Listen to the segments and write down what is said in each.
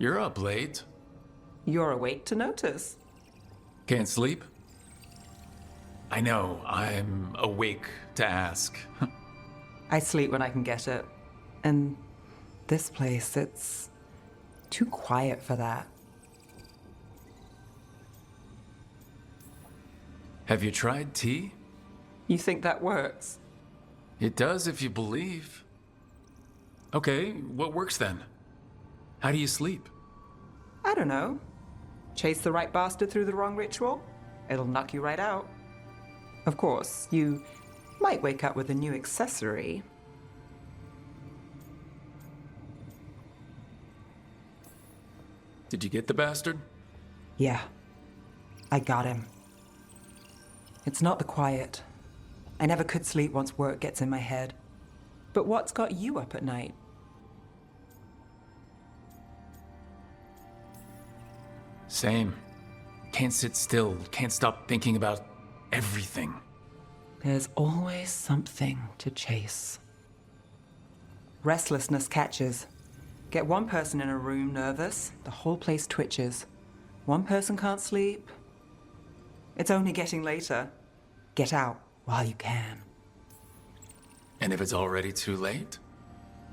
You're up late. You're awake to notice. Can't sleep? I know, I'm awake to ask. I sleep when I can get it. And this place, it's too quiet for that. Have you tried tea? You think that works? It does if you believe. Okay, what works then? How do you sleep? I don't know. Chase the right bastard through the wrong ritual? It'll knock you right out. Of course, you might wake up with a new accessory. Did you get the bastard? Yeah, I got him. It's not the quiet. I never could sleep once work gets in my head. But what's got you up at night? Same. Can't sit still, can't stop thinking about everything. There's always something to chase. Restlessness catches. Get one person in a room nervous, the whole place twitches. One person can't sleep. It's only getting later. Get out while you can. And if it's already too late?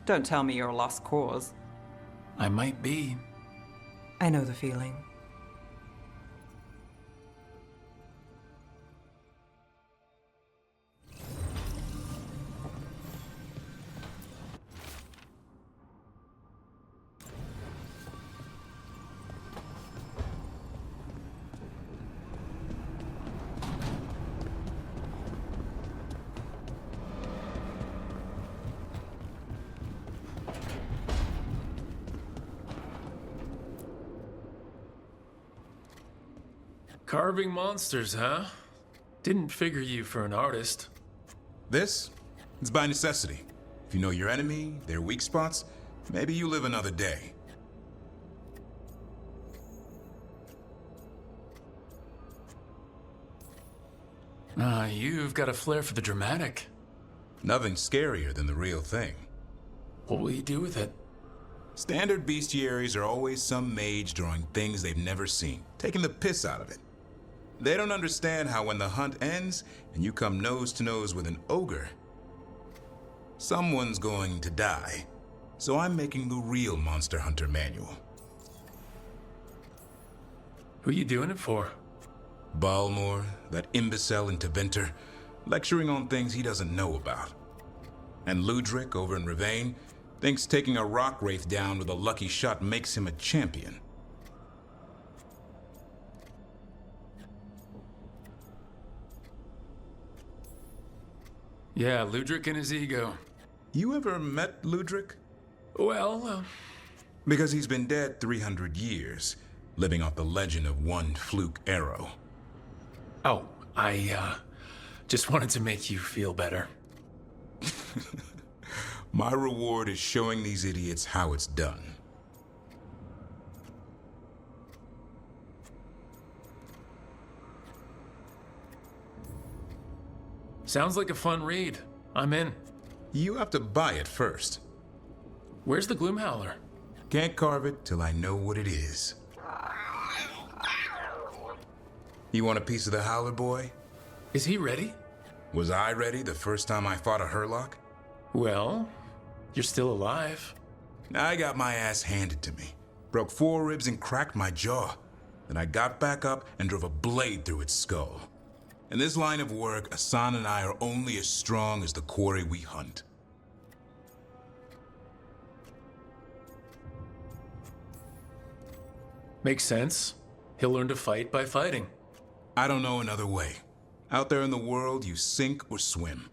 Don't tell me you're a lost cause. I might be. I know the feeling. Carving monsters, huh? Didn't figure you for an artist. This? It's by necessity. If you know your enemy, their weak spots, maybe you live another day. You've got a flair for the dramatic. Nothing scarier than the real thing. What will you do with it? Standard bestiaries are always some mage drawing things they've never seen, taking the piss out of it. They don't understand how when the hunt ends and you come nose to nose with an ogre, someone's going to die. So I'm making the real Monster Hunter manual. Who you doing it for? Balmor, that imbecile interventor, lecturing on things he doesn't know about. And Ludric over in Ravane thinks taking a rock wraith down with a lucky shot makes him a champion. Yeah, Ludric and his ego. You ever met Ludric? Well, Because he's been dead 300 years, living off the legend of one fluke arrow. I just wanted to make you feel better. My reward is showing these idiots how it's done. Sounds like a fun read. I'm in. You have to buy it first. Where's the Gloomhowler? Can't carve it till I know what it is. You want a piece of the Howler boy? Is he ready? Was I ready the first time I fought a Hurlock? Well, you're still alive. I got my ass handed to me. Broke 4 ribs and cracked my jaw. Then I got back up and drove a blade through its skull. In this line of work, Asan and I are only as strong as the quarry we hunt. Makes sense. He'll learn to fight by fighting. I don't know another way. Out there in the world, you sink or swim.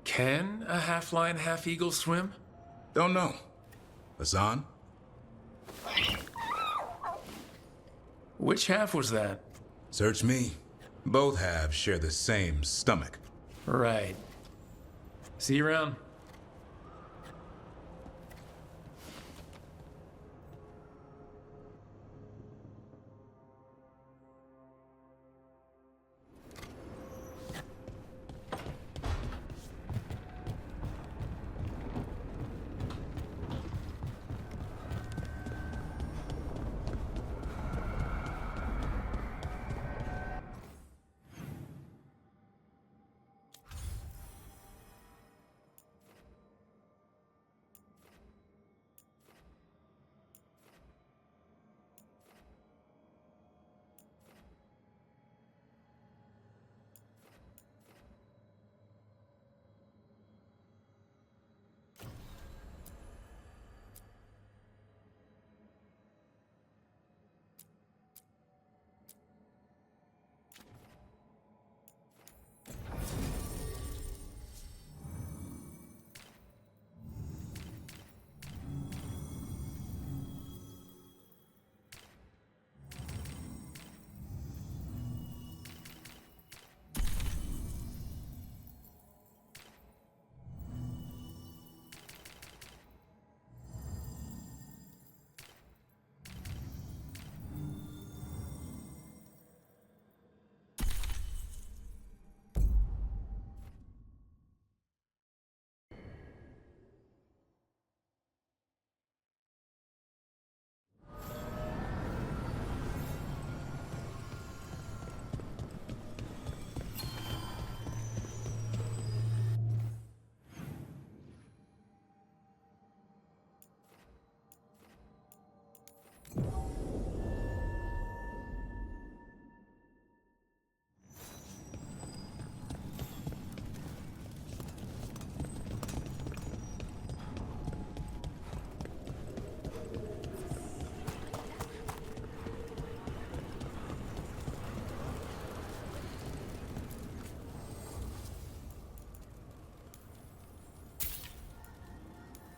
Can a half-lion, half-eagle swim? Don't know. Asan? Which half was that? Search me. Both halves share the same stomach. Right. See you around.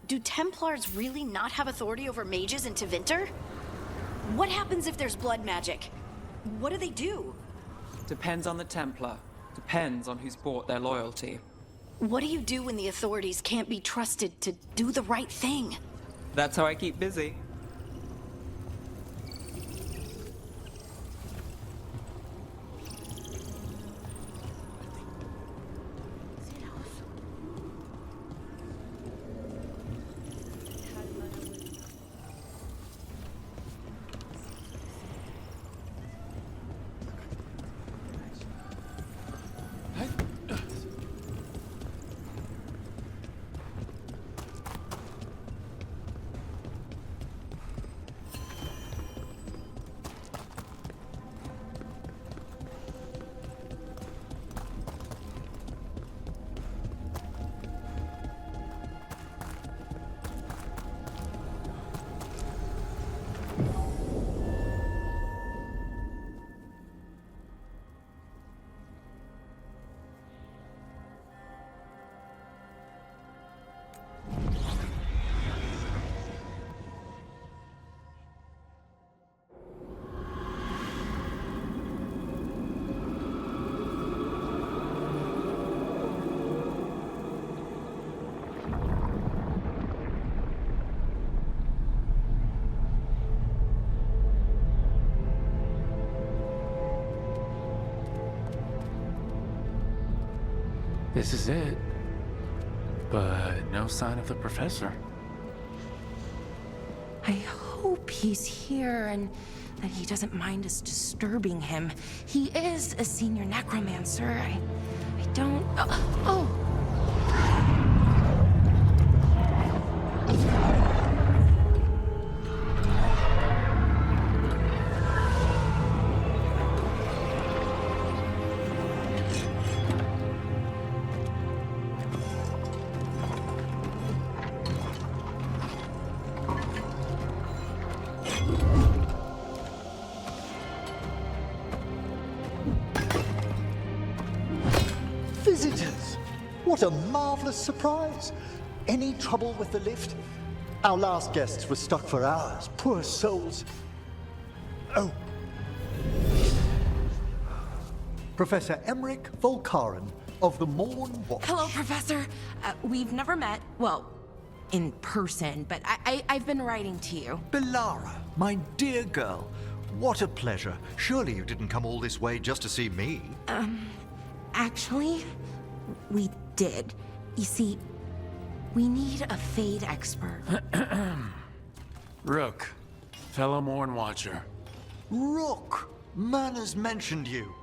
do Templars really not have authority over mages in Tevinter? What happens if there's blood magic? What do they do? Depends on the Templar. Depends on who's bought their loyalty. What do you do when the authorities can't be trusted to do the right thing? That's how I keep busy. This is it. But no sign of the professor. I hope he's here and that he doesn't mind us disturbing him. He is a senior necromancer. I don't... Oh! Visitors! What a marvelous surprise! Any trouble with the lift? Our last guests were stuck for hours. Poor souls. Oh. Professor Emmerich Volkaren of the Morn Watch. Hello, Professor. We've never met, well, in person, but I've been writing to you. Belara, my dear girl, what a pleasure. Surely you didn't come all this way just to see me. Actually, we did. You see, we need a Fade expert. Rook, fellow Morn Watcher. Rook, Myrna's mentioned you.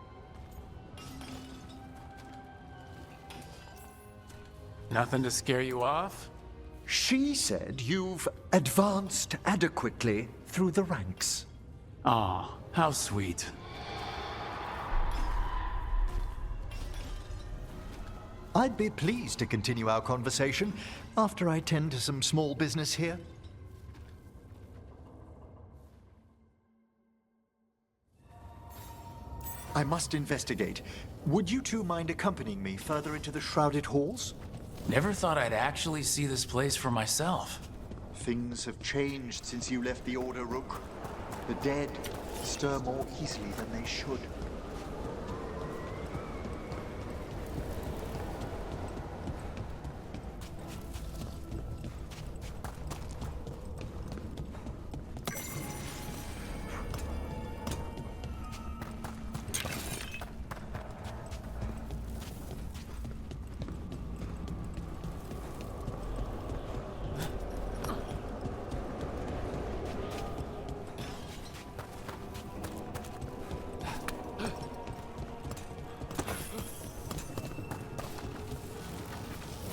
Nothing to scare you off? She said you've advanced adequately through the ranks. Aw, how sweet. I'd be pleased to continue our conversation after I tend to some small business here. I must investigate. Would you two mind accompanying me further into the shrouded halls? Never thought I'd actually see this place for myself. Things have changed since you left the Order, Rook. The dead stir more easily than they should.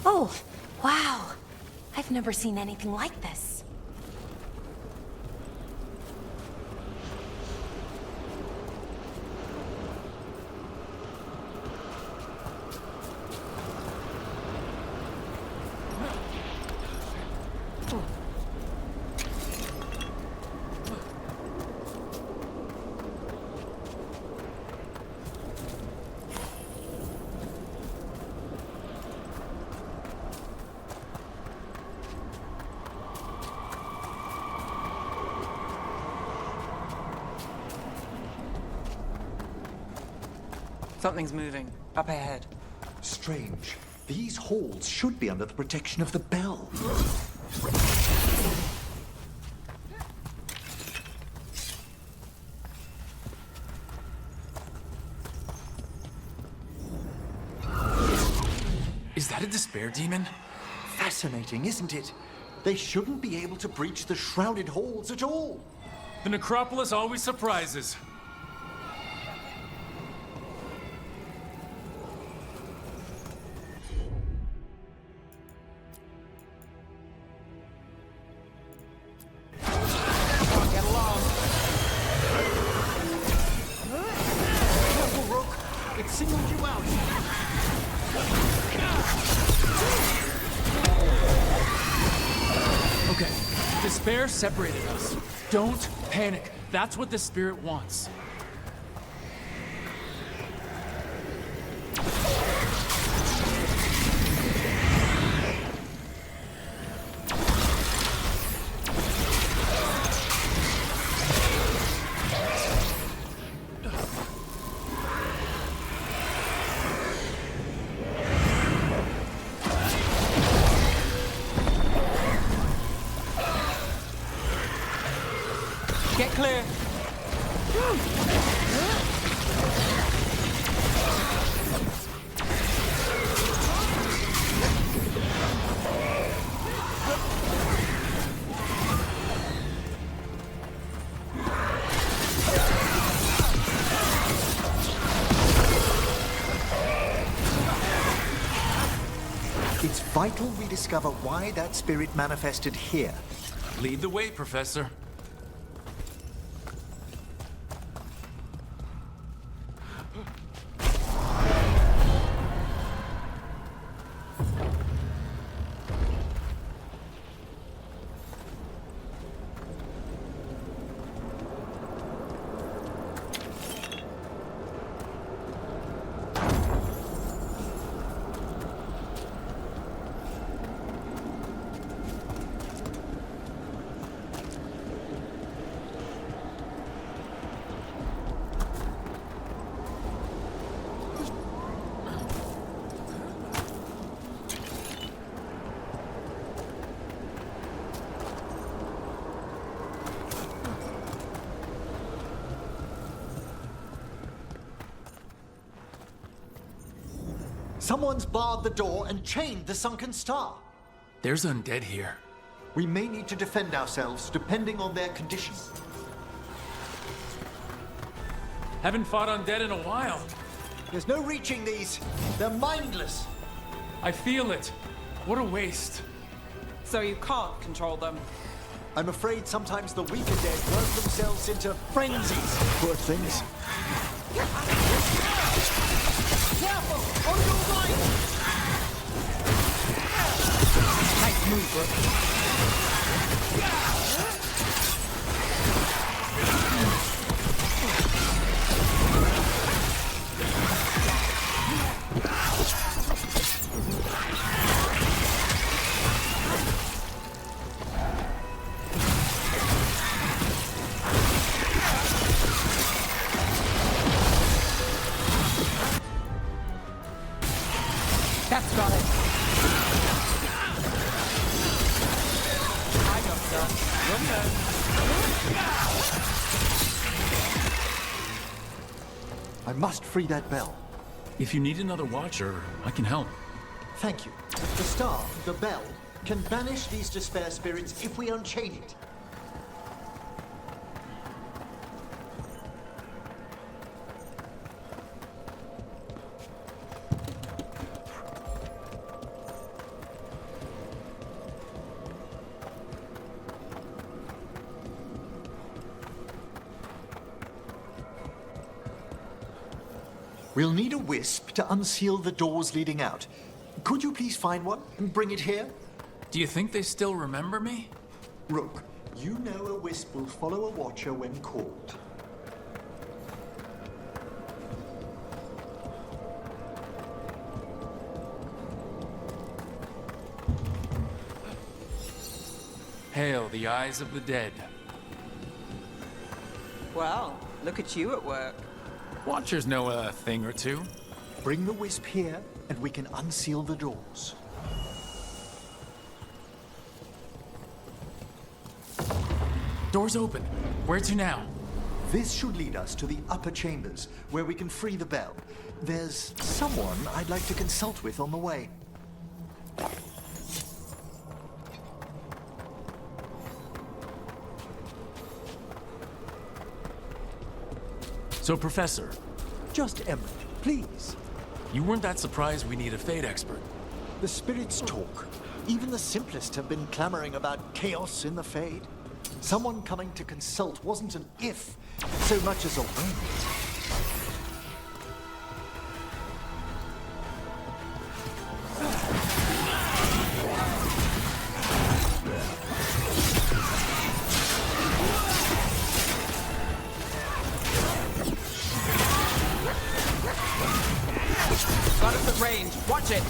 Oh, wow. I've never seen anything like this. Something's moving. Up ahead. Strange. These halls should be under the protection of the bell. Is that a despair demon? Fascinating, isn't it? They shouldn't be able to breach the shrouded halls at all. The necropolis always surprises. Get along. Careful, Rook. It singled you out. Okay, despair separated us. Don't panic. That's what the spirit wants. Get clear. It's vital we discover why that spirit manifested here. Lead the way, Professor. Someone's barred the door and chained the sunken star. There's undead here. We may need to defend ourselves depending on their condition. Haven't fought undead in a while. There's no reaching these. They're mindless. I feel it. What a waste. So you can't control them. I'm afraid sometimes the weaker dead work themselves into frenzies. Poor things. Careful! On your right! Nice move, Rook. That's got it. I don't know. I must free that bell. If you need another watcher, I can help. Thank you. The star, the bell, can banish these despair spirits if we unchain it. We'll need a wisp to unseal the doors leading out. Could you please find one and bring it here? Do you think they still remember me? Rook, you know a wisp will follow a watcher when called. Hail the eyes of the dead. Well, look at you at work. Watchers know a thing or two. Bring the wisp here, and we can unseal the doors. Door's open. Where to now? This should lead us to the upper chambers, where we can free the bell. There's someone I'd like to consult with on the way. So, Professor, Just Emmerich, please. you weren't that surprised we need a Fate expert. The spirits talk. Even the simplest have been clamoring about chaos in the Fade. Someone coming to consult wasn't an if, so much as a when. Got us at range. Watch it.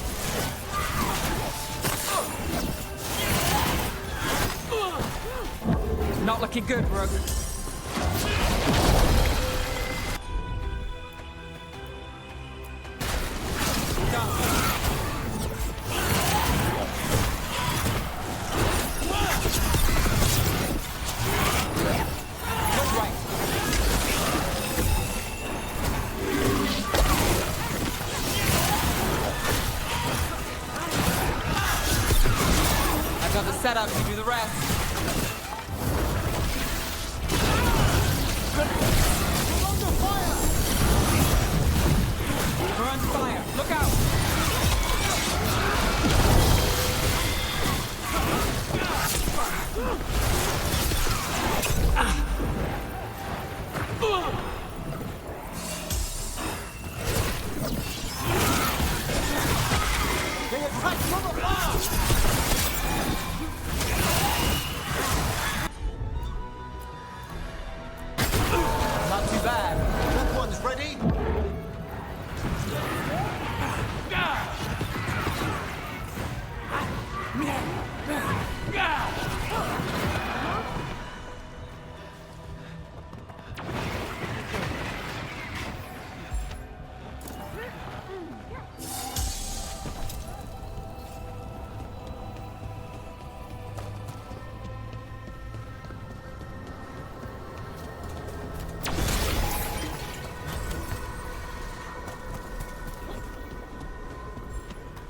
Not looking good, Rook. I've got the setup to do the rest. We're under fire. Look out! They attack from above! Not too bad. That one's ready.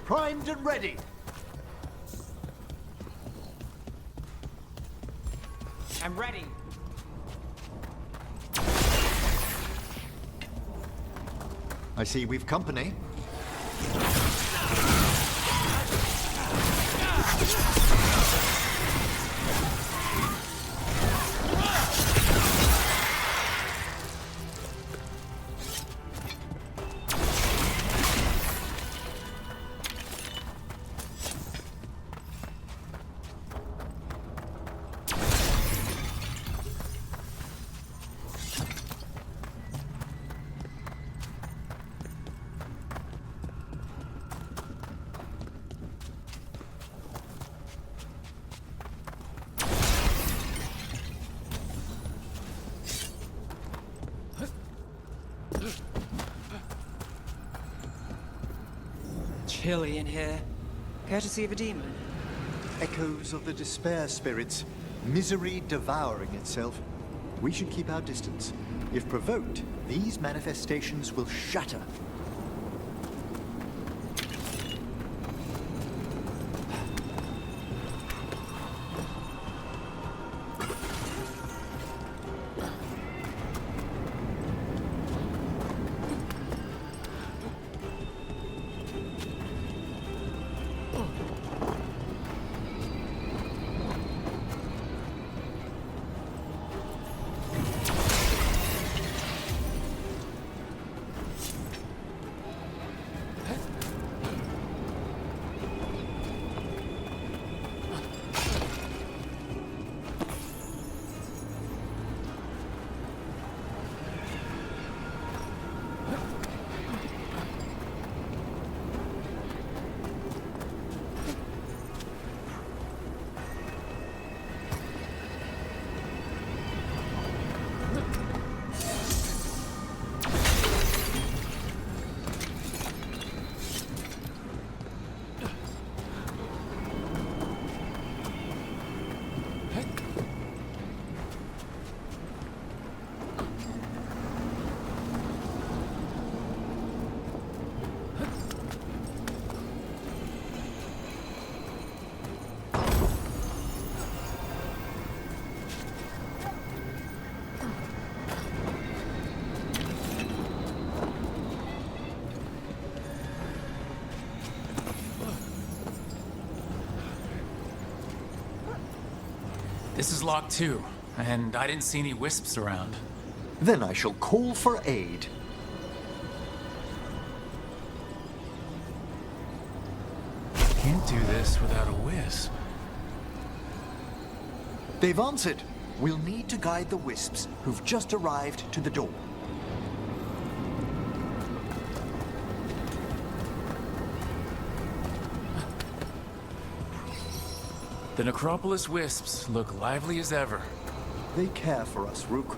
Primed and ready. I'm ready. I see we've company. Chilly in here. Courtesy of a demon. Echoes of the despair spirits, misery devouring itself. We should keep our distance. If provoked, these manifestations will shatter. This is locked too, and I didn't see any wisps around. Then I shall call for aid. Can't do this without a wisp. They've answered. We'll need to guide the wisps who've just arrived to the door. The Necropolis wisps look lively as ever. They care for us, Rook.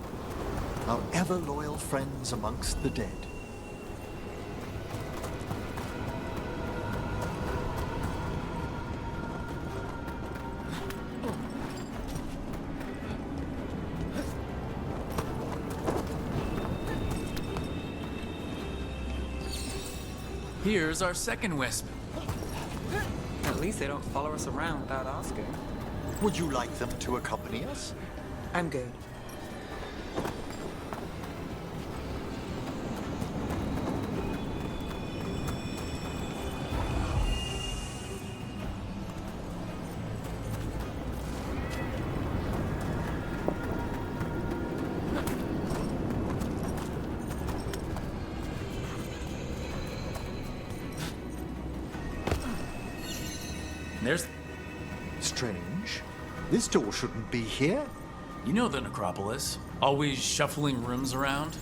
Our ever-loyal friends amongst the dead. Here's our second wisp. At least they don't follow us around without asking. Would you like them to accompany us? I'm good. There's... Strange. This door shouldn't be here. You know the Necropolis. Always shuffling rooms around.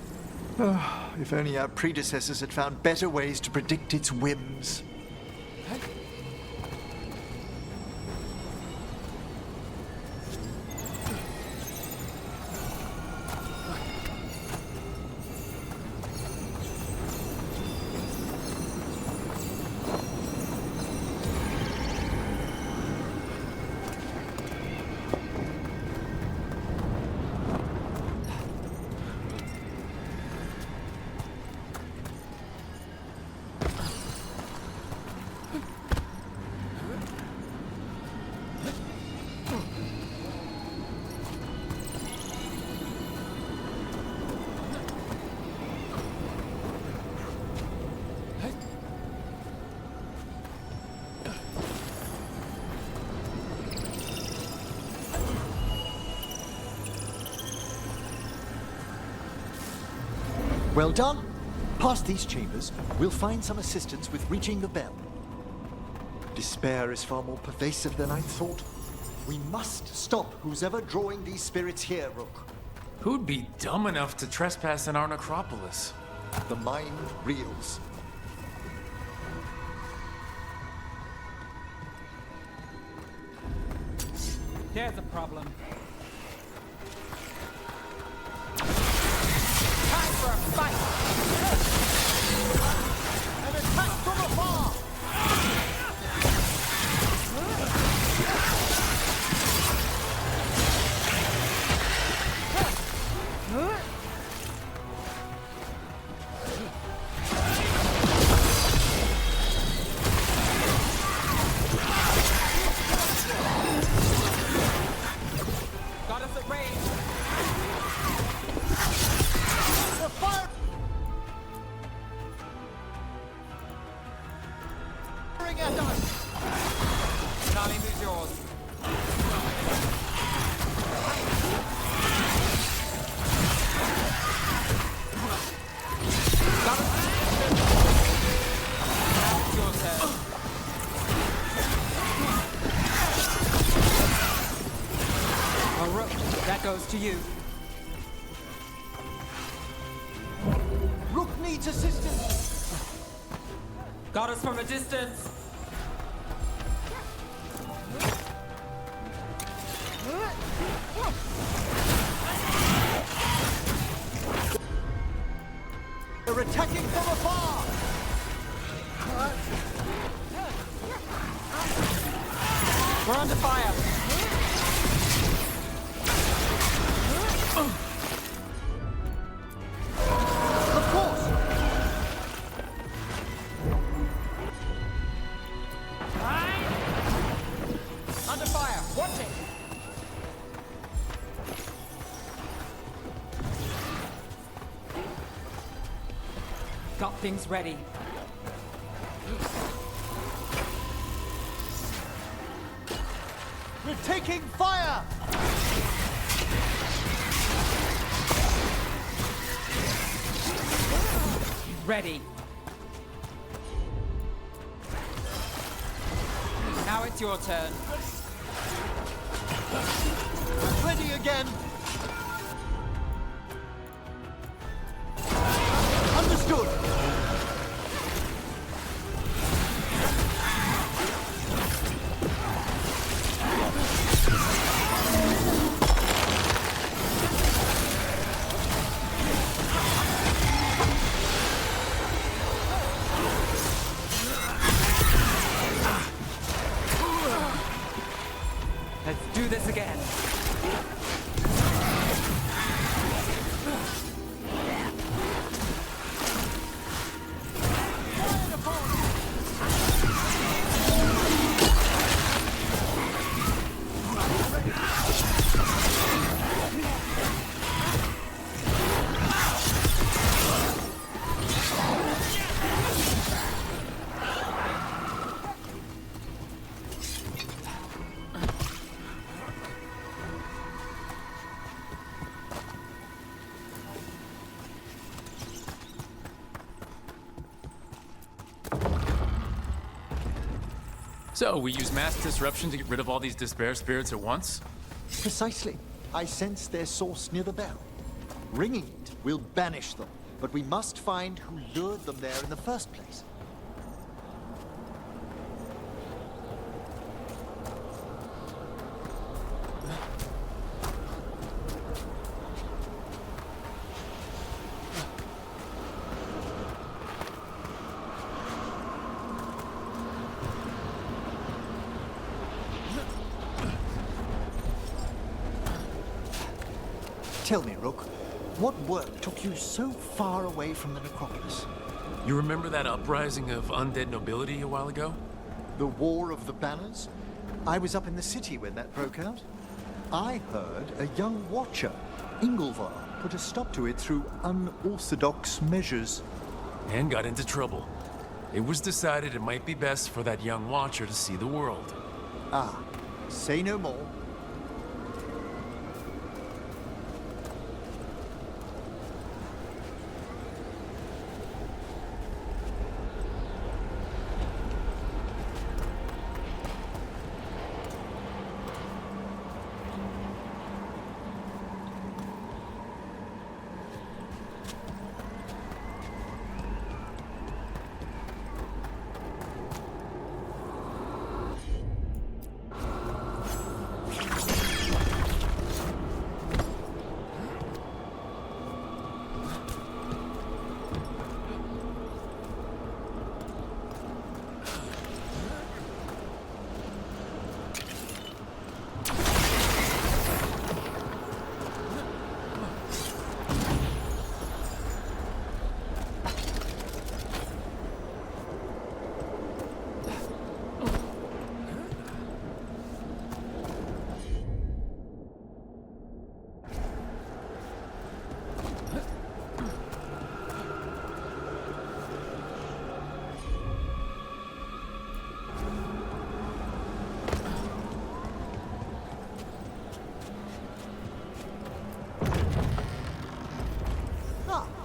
If only our predecessors had found better ways to predict its whims. Well done. Past these chambers, we'll find some assistance with reaching the bell. Despair is far more pervasive than I thought. We must stop who's ever drawing these spirits here, Rook. Who'd be dumb enough to trespass in our Necropolis? The mind reels. There's a problem. Time for a fight! An attack from afar! Got us at range. The fire! Firing at us! Charlie, who's yours? Got us. Now it's your turn. Oh, Rook, that goes to you. Rook needs assistance! Got us from a distance. They're attacking from afar! We're under fire. Of course! Under fire. Watch it. Got things ready. We're taking fire! ready. Now it's your turn. Ready again. Understood. Let's do this again. So, we use mass disruption to get rid of all these despair spirits at once? Precisely. I sense their source near the bell. Ringing it will banish them, but we must find who lured them there in the first place. Tell me, Rook, what work took you so far away from the necropolis? You remember that uprising of undead nobility a while ago? The War of the Banners? I was up in the city when that broke out. I heard a young watcher, Ingolvar, put a stop to it through unorthodox measures. And got into trouble. It was decided it might be best for that young watcher to see the world. Ah, say no more.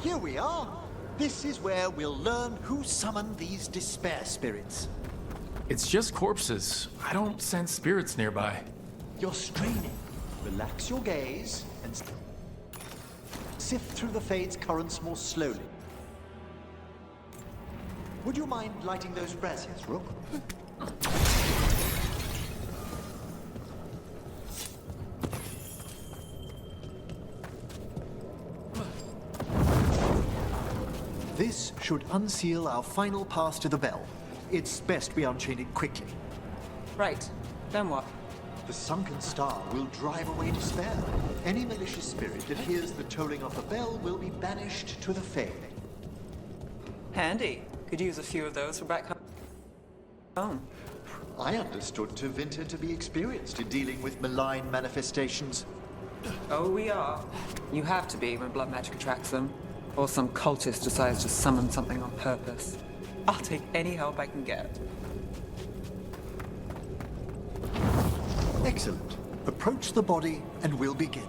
Here we are. This is where we'll learn who summoned these despair spirits. It's just corpses. I don't sense spirits nearby. You're straining. Relax your gaze and sift through the fade's currents more slowly. Would you mind lighting those braziers, Rook? This should unseal our final pass to the bell. It's best we unchain it quickly. Right. Then what? The sunken star will drive away despair. Any malicious spirit that hears the tolling of the bell will be banished to the Fade. Handy. Could use a few of those for back home. I understood Tevinter to be experienced in dealing with malign manifestations. Oh, we are. You have to be when blood magic attracts them. Or some cultist decides to summon something on purpose. I'll take any help I can get. Excellent. Approach the body and we'll begin.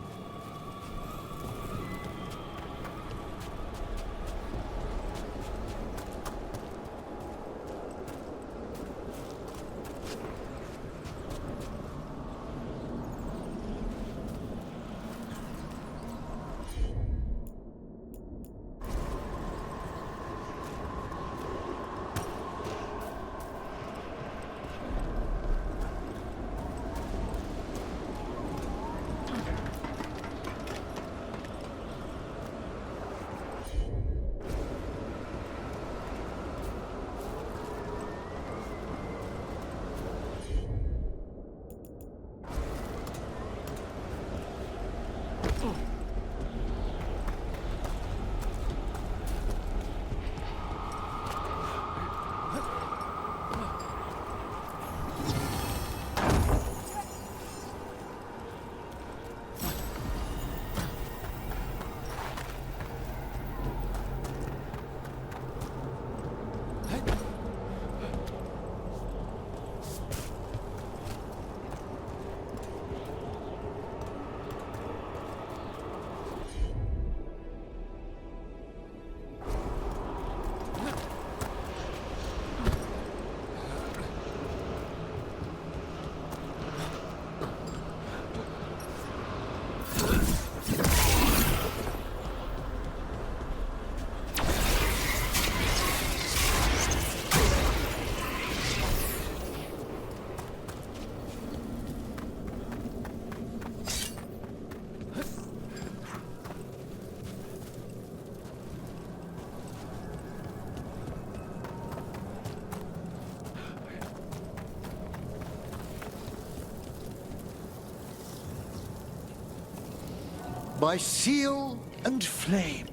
by seal and flame.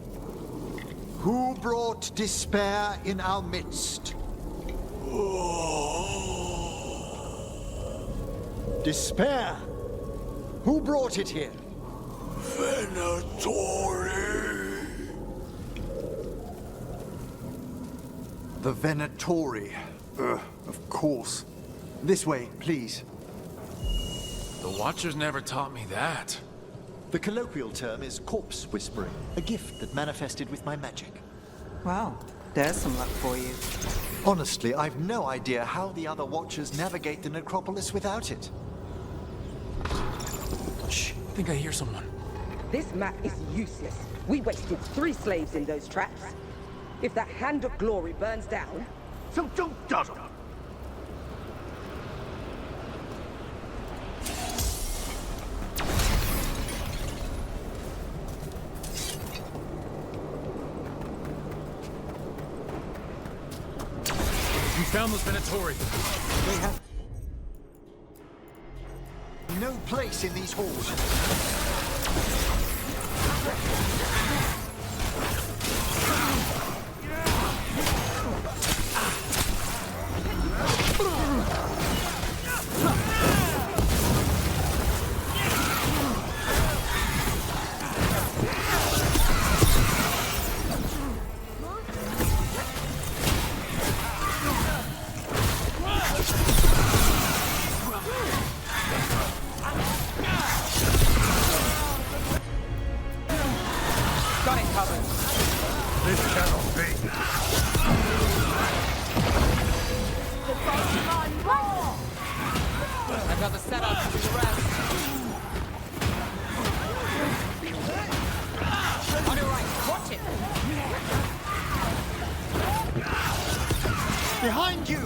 Who brought despair in our midst? Despair? Who brought it here? Venatori. The Venatori. Of course. This way, please. The Watchers never taught me that. The colloquial term is corpse whispering, a gift that manifested with my magic. Well, there's some luck for you. Honestly, I've no idea how the other Watchers navigate the necropolis without it. Shh, I think I hear someone. This map is useless. We wasted 3 slaves in those traps. If that Hand of Glory burns down... So don't dawdle. You found those Venatori. They have no place in these halls. Got it covered. This cannot be. I got the setup to the rest. On your right, watch it. Behind you!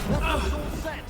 Weapons all set!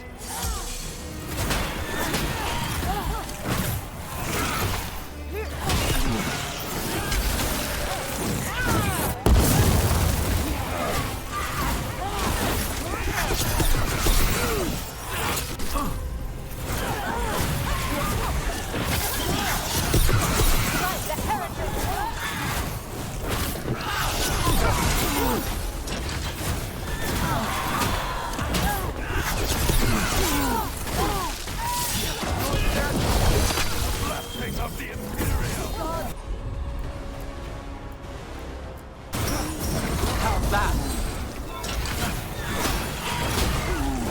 Of the Imperial. How's that?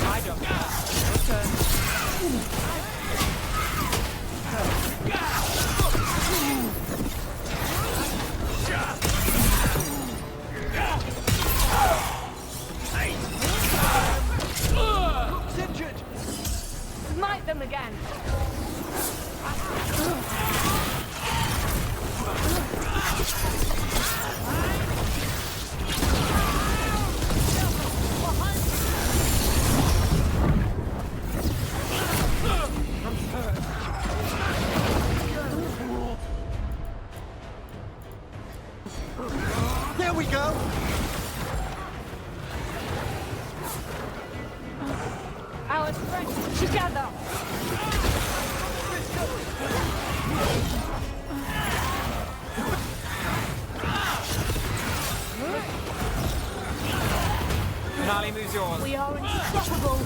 I don't know. Your turn. Rook's injured! Smite them again. There we go! Our strength together. Finale moves yours. We are unstoppable.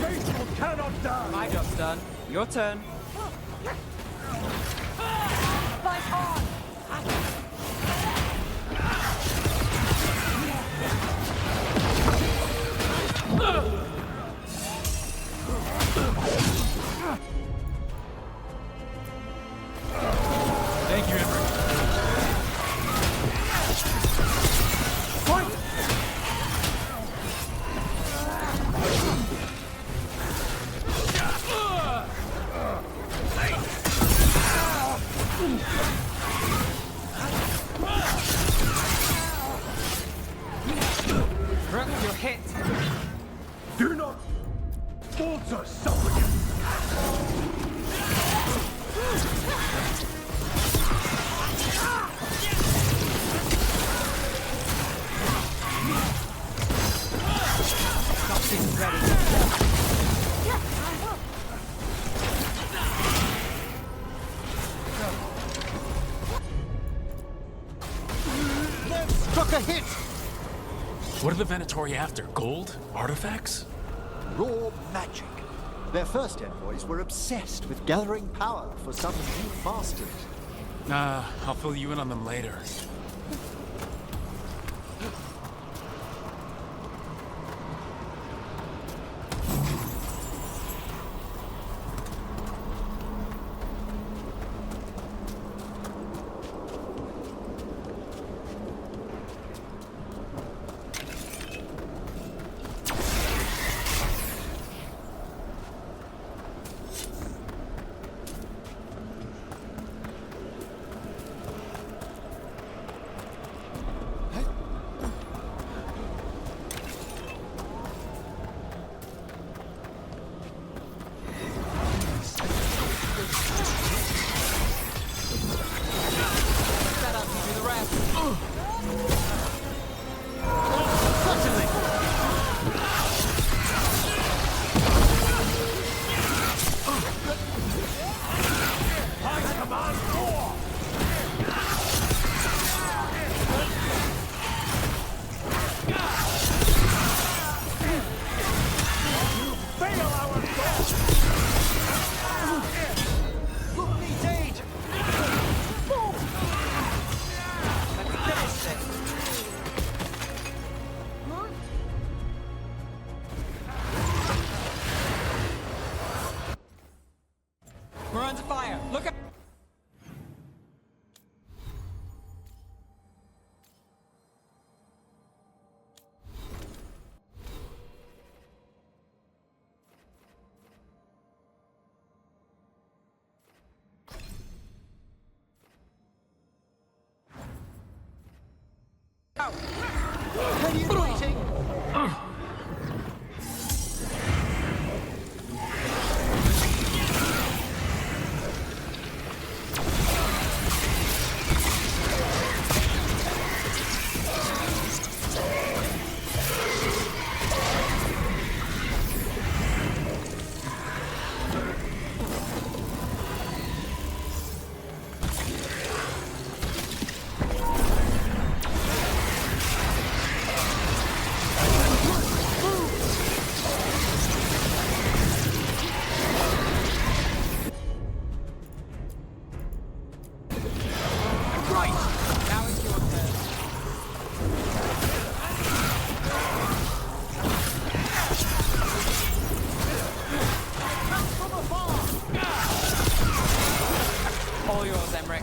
Faithful cannot die. My job's done. Your turn. Fight on. Thank you, Ember. Rook, you're hit. Do not falter, supplicant. Nothing's ready. struck a hit! What are the Venatori after? Gold? Artifacts? Raw magic. Their first envoys were obsessed with gathering power for some new masters. I'll fill you in on them later. We're under fire. Look out! Waiting! Now it's your turn. All yours, Emmerich.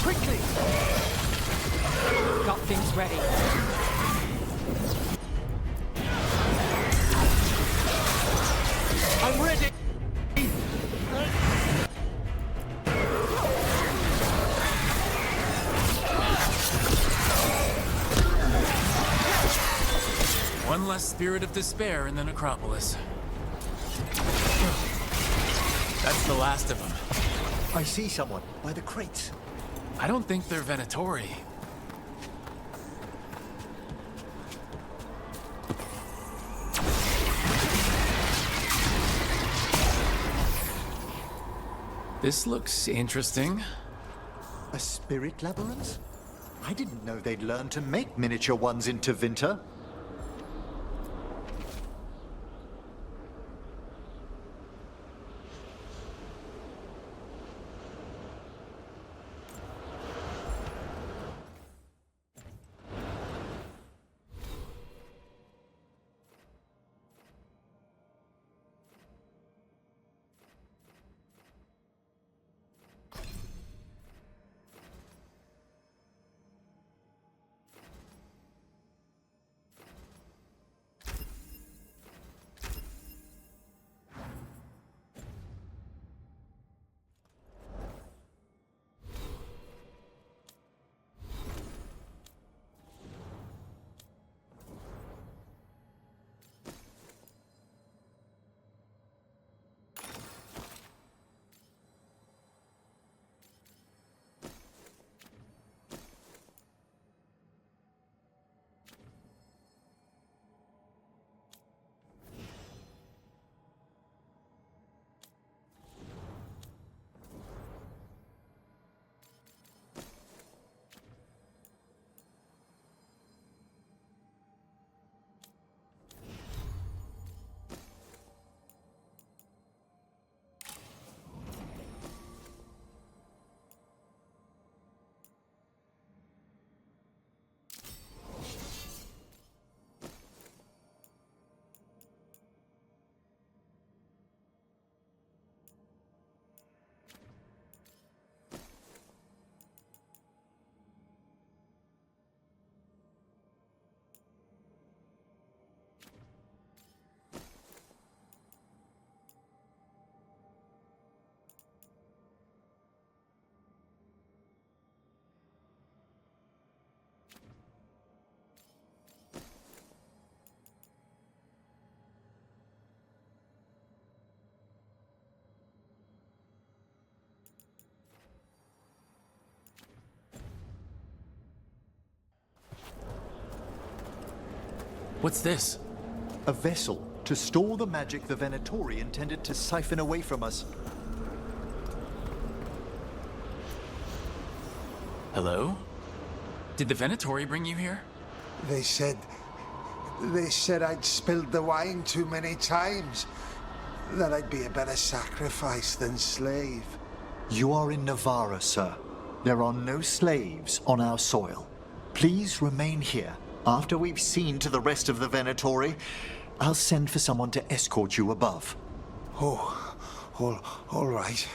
Quickly! Got things ready. I'm ready! One less spirit of despair in the necropolis. That's the last of them. I see someone by the crates. I don't think they're Venatori. This looks interesting. A spirit labyrinth? I didn't know they'd learn to make miniature ones in Tevinter. What's this? A vessel to store the magic the Venatori intended to siphon away from us. Hello? Did the Venatori bring you here? They said I'd spilled the wine too many times. That I'd be a better sacrifice than slave. You are in Navarra, sir. There are no slaves on our soil. Please remain here. After we've seen to the rest of the Venatori, I'll send for someone to escort you above. Oh, all right.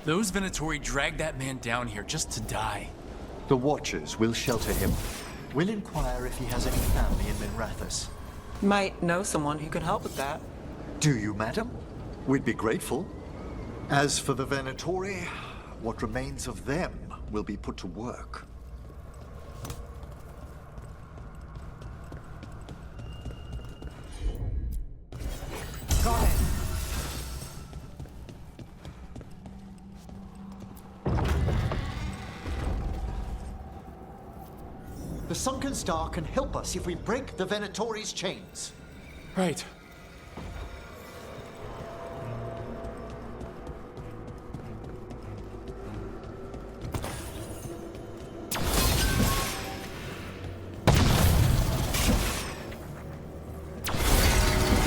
Those Venatori dragged that man down here just to die. The Watchers will shelter him. We'll inquire if he has any family in Minrathous. Might know someone who can help with that. Do you, madam? We'd be grateful. As for the Venatori, what remains of them will be put to work. Go ahead. The Sunken Star can help us if we break the Venatori's chains. Right.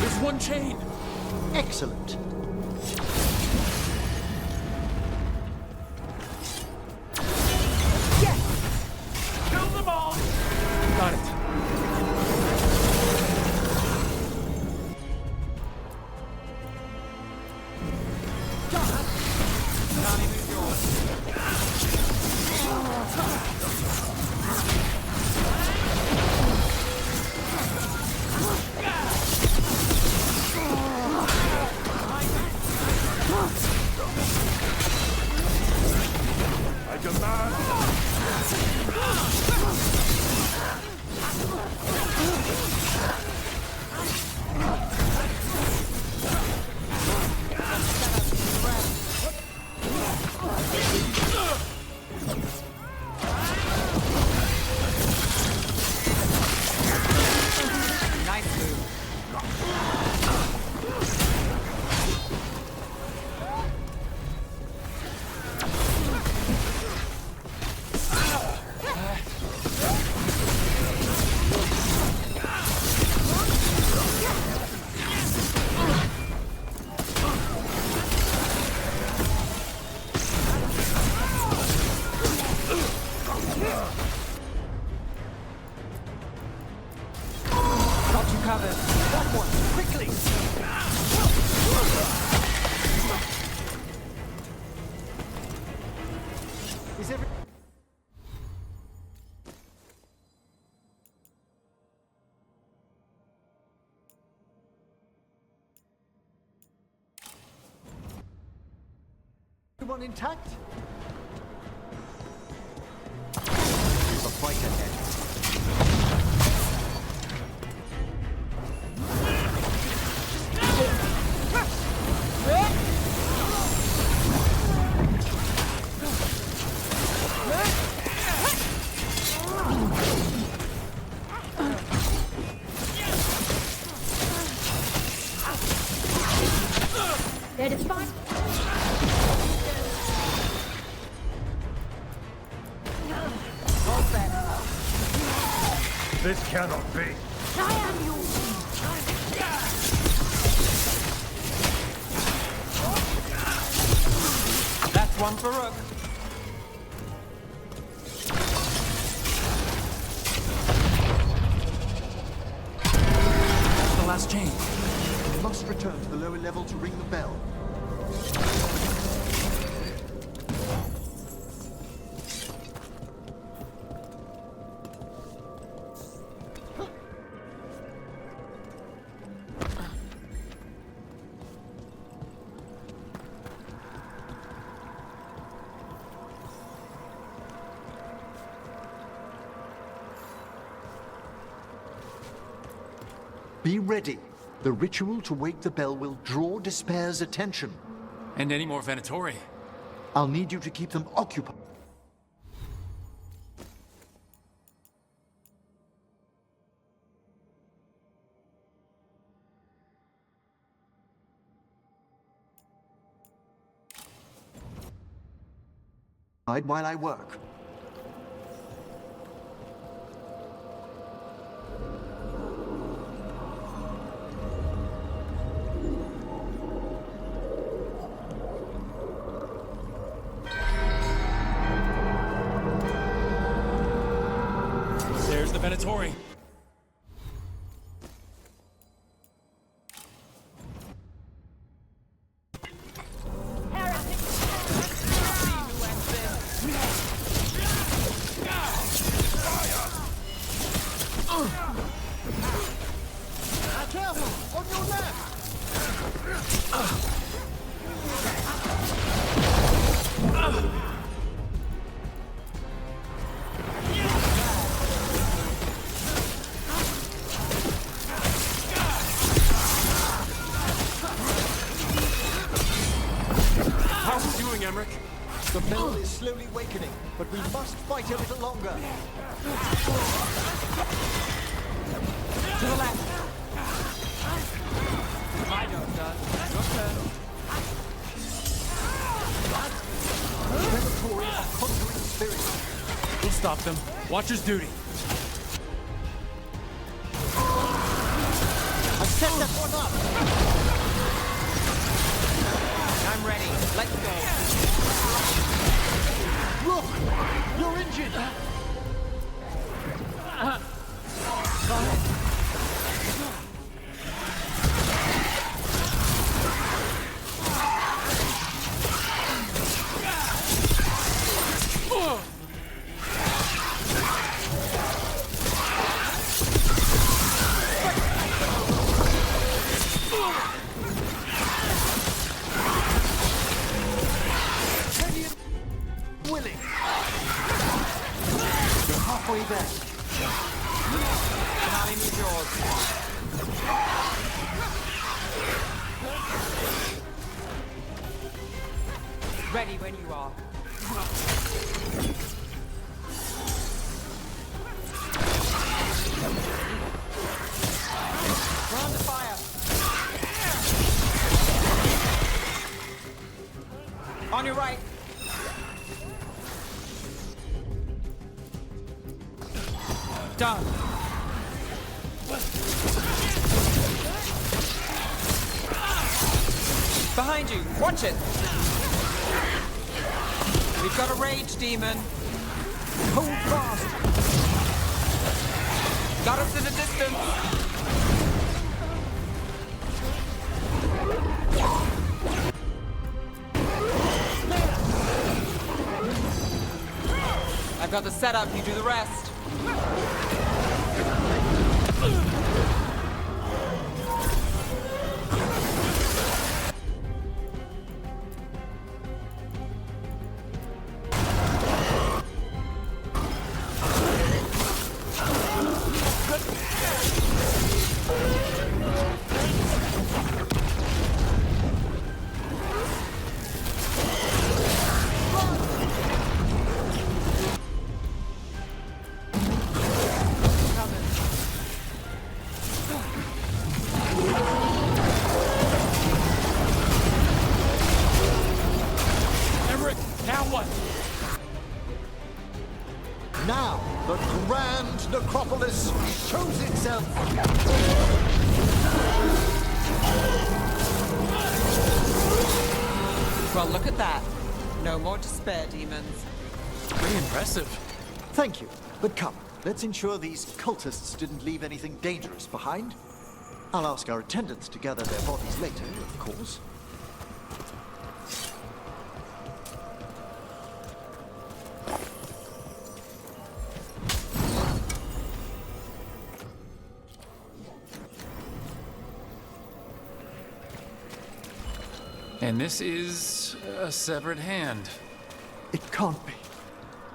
There's one chain! Excellent. Kill them all! Got it. I demand. Nice move. Got you covered. That one, quickly! Is every... Everyone intact? There's a fight ahead. They're defined. All set. This cannot be. I am you. That's one for Rook. The last chain. We must return to the lower level to ring the bell. Be ready. The ritual to wake the bell will draw Despair's attention. And any more Venatori. I'll need you to keep them occupied. while I work. There's the Venatori. Careful! On your left! How's it doing, Emmerich? The bell is slowly wakening, but we must fight a little longer. To the left. My doctor. Your turn. Venatori are conjuring spirits. We'll stop them. Watcher's duty. I've set that one up! I'm ready. Let's go. Rook! You're injured! Willing! You're halfway there. Finale needs yours. Ready when you are. We're under fire. On your right. Done. Behind you. Watch it. We've got a rage demon. Hold fast! Got us at a distance. I've got the setup, you do the rest. Now, the grand necropolis shows itself. Well, look at that. No more despair, demons. Pretty impressive. Thank you. But come, let's ensure these cultists didn't leave anything dangerous behind. I'll ask our attendants to gather their bodies later, of course. And this is a severed hand. It can't be.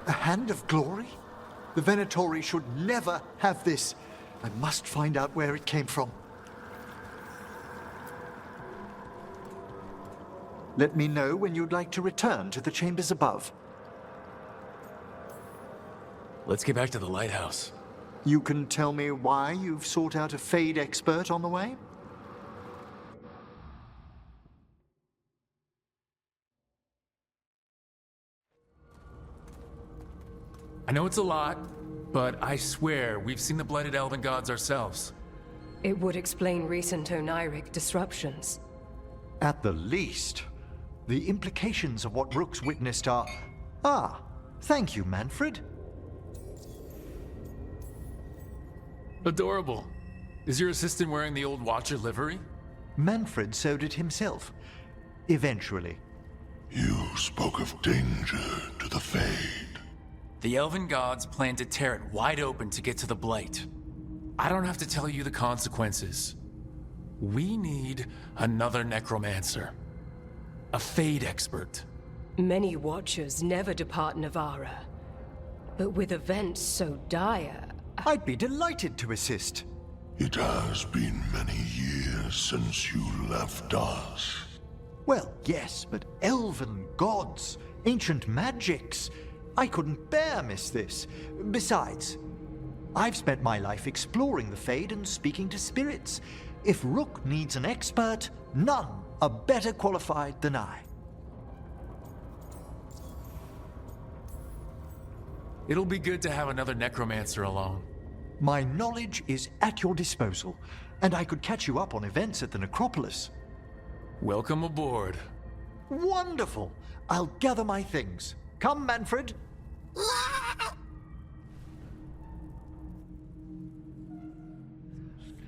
A hand of glory? The Venatori should never have this. I must find out where it came from. Let me know when you'd like to return to the chambers above. Let's get back to the lighthouse. You can tell me why you've sought out a Fade expert on the way? I know it's a lot, but I swear we've seen the blighted elven gods ourselves. It would explain recent oniric disruptions. At the least, the implications of what Rook's witnessed are... Ah, thank you, Manfred. Adorable. Is your assistant wearing the old Watcher livery? Manfred sewed it himself. Eventually. You spoke of danger to the Fade. The elven gods plan to tear it wide open to get to the blight. I don't have to tell you the consequences. We need another necromancer. A Fade expert. Many Watchers never depart Navara. But with events so dire... I'd be delighted to assist. It has been many years since you left us. Well, yes, but elven gods, ancient magics. I couldn't bear miss this. Besides, I've spent my life exploring the Fade and speaking to spirits. If Rook needs an expert, none are better qualified than I. It'll be good to have another necromancer along. My knowledge is at your disposal, and I could catch you up on events at the necropolis. Welcome aboard. Wonderful! I'll gather my things. Come, Manfred.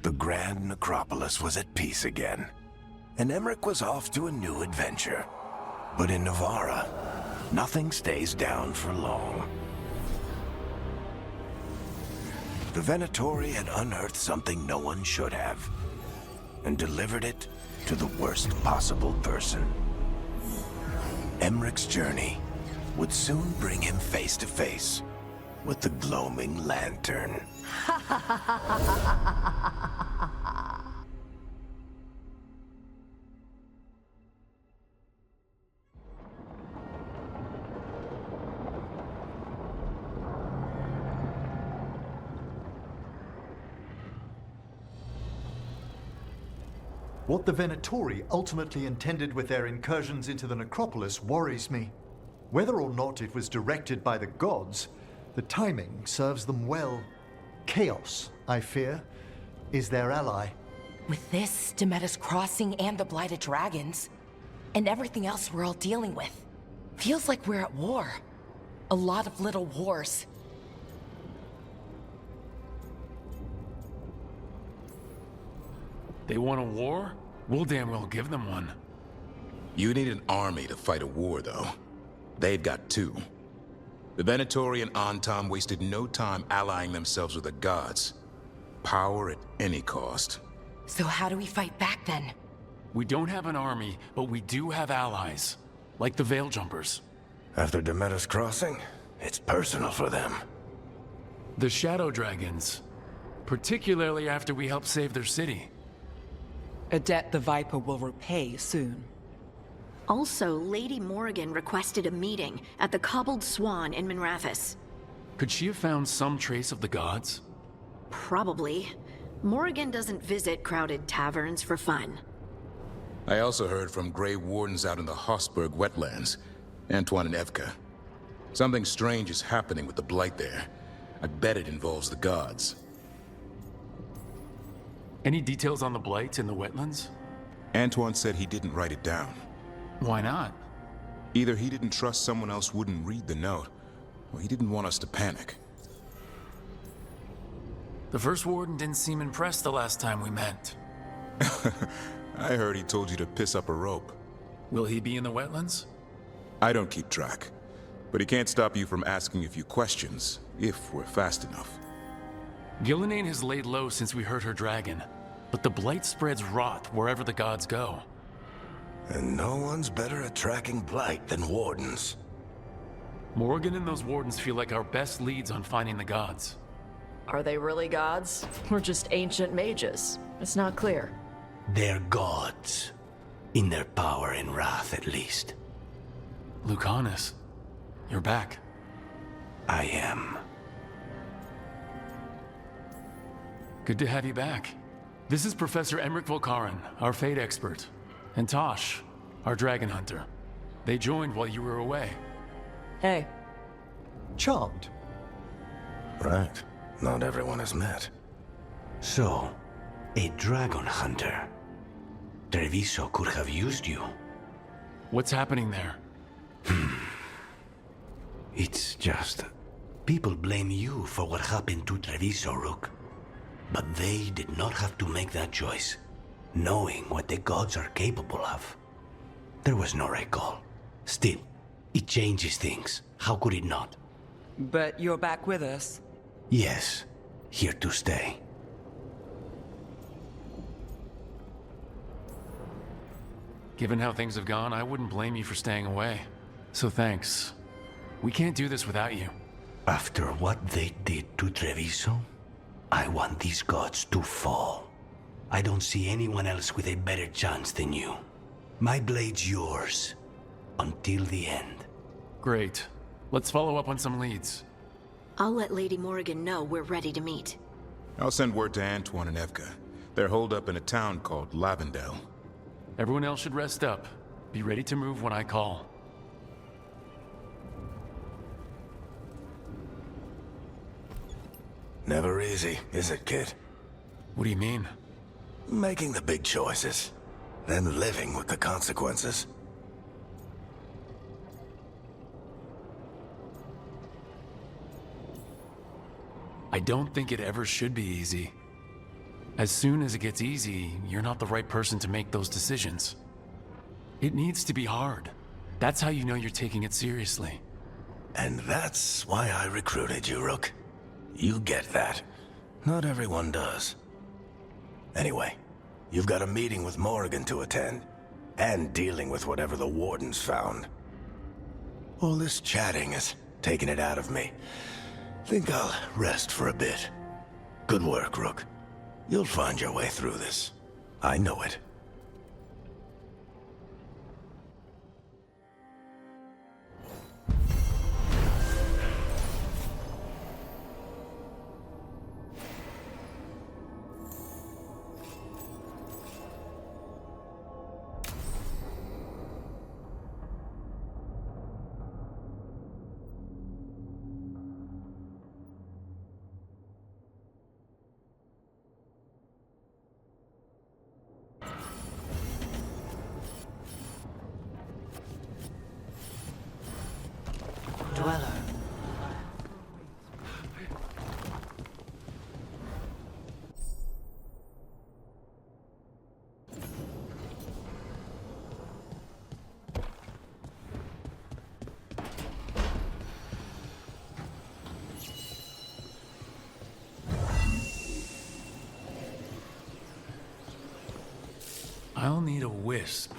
The Grand Necropolis was at peace again, and Emmerich was off to a new adventure. But in Navara, nothing stays down for long. The Venatori had unearthed something no one should have, and delivered it to the worst possible person. Emmerich's journey would soon bring him face to face with the gloaming lantern. What the Venatori ultimately intended with their incursions into the necropolis worries me. Whether or not it was directed by the gods, the timing serves them well. Chaos, I fear, is their ally. With this, Demeter's Crossing and the Blighted Dragons, and everything else we're all dealing with, feels like we're at war. A lot of little wars. They want a war? We'll damn well give them one. You need an army to fight a war, though. They've got two. The Venatori and Antam wasted no time allying themselves with the gods. Power at any cost. So how do we fight back then? We don't have an army, but we do have allies. Like the Veil Jumpers. After Demeter's Crossing, it's personal for them. The Shadow Dragons. Particularly after we helped save their city. A debt the Viper will repay soon. Also, Lady Morrigan requested a meeting at the Cobbled Swan in Minrathous. Could she have found some trace of the gods? Probably. Morrigan doesn't visit crowded taverns for fun. I also heard from Grey Wardens out in the Hossberg wetlands, Antoine and Evka. Something strange is happening with the Blight there. I bet it involves the gods. Any details on the Blight in the wetlands? Antoine said he didn't write it down. Why not? Either he didn't trust someone else wouldn't read the note, or he didn't want us to panic. The First Warden didn't seem impressed the last time we met. I heard he told you to piss up a rope. Will he be in the wetlands? I don't keep track, but he can't stop you from asking a few questions, if we're fast enough. Gillenane has laid low since we heard her dragon, but the Blight spreads rot wherever the gods go. And no one's better at tracking Blight than Wardens. Morrigan and those Wardens feel like our best leads on finding the gods. Are they really gods? Or just ancient mages? It's not clear. They're gods. In their power and wrath, at least. Lucanus, you're back. I am. Good to have you back. This is Professor Emmerich Volkaren, our Fate expert, and Tosh, our dragon hunter. They joined while you were away. Hey. Charmed. Right. Not everyone has met. So, a dragon hunter. Treviso could have used you. What's happening there? It's just... people blame you for what happened to Treviso, Rook. But they did not have to make that choice, knowing what the gods are capable of. There was no recall. Still, it changes things. How could it not? But you're back with us? Yes, here to stay. Given how things have gone, I wouldn't blame you for staying away. So thanks. We can't do this without you. After what they did to Treviso, I want these gods to fall. I don't see anyone else with a better chance than you. My blade's yours. Until the end. Great. Let's follow up on some leads. I'll let Lady Morrigan know we're ready to meet. I'll send word to Antoine and Evka. They're holed up in a town called Lavendel. Everyone else should rest up. Be ready to move when I call. Never easy, is it, kid? What do you mean? Making the big choices, then living with the consequences. I don't think it ever should be easy. As soon as it gets easy, you're not the right person to make those decisions. It needs to be hard. That's how you know you're taking it seriously. And that's why I recruited you, Rook. You get that. Not everyone does. Anyway, you've got a meeting with Morrigan to attend, and dealing with whatever the Warden's found. All this chatting is taking it out of me. Think I'll rest for a bit. Good work, Rook. You'll find your way through this. I know it. Dweller. I'll need a wisp.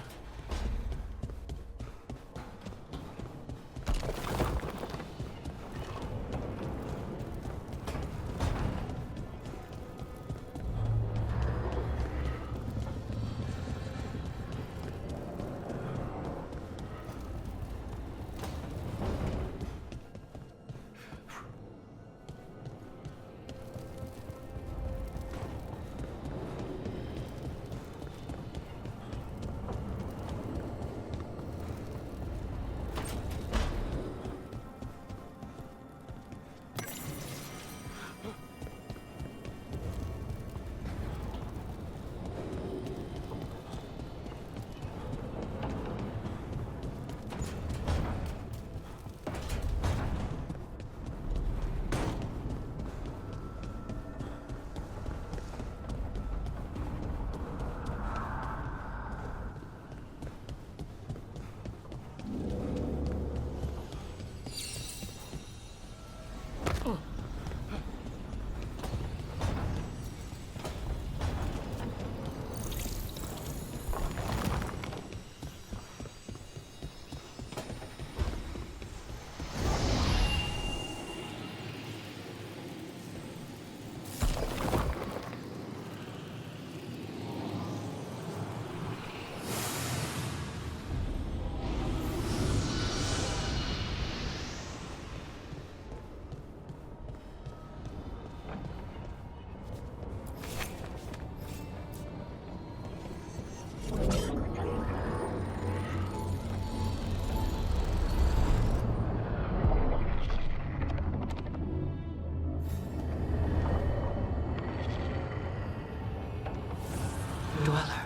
Dweller.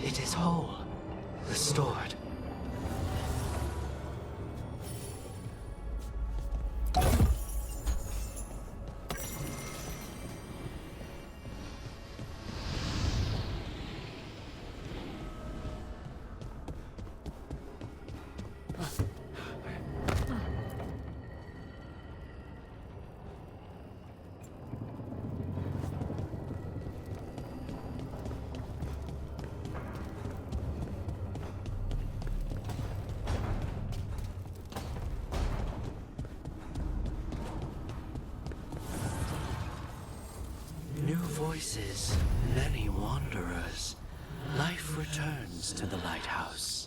It is whole, restored. New voices, many wanderers. Life returns to the lighthouse.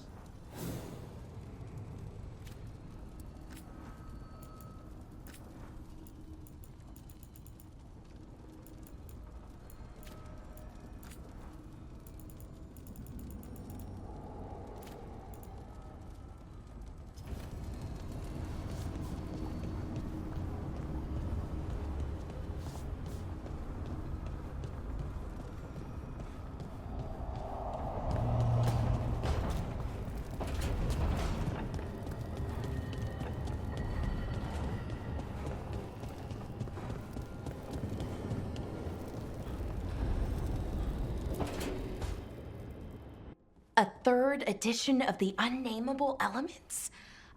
A third edition of the Unnameable Elements?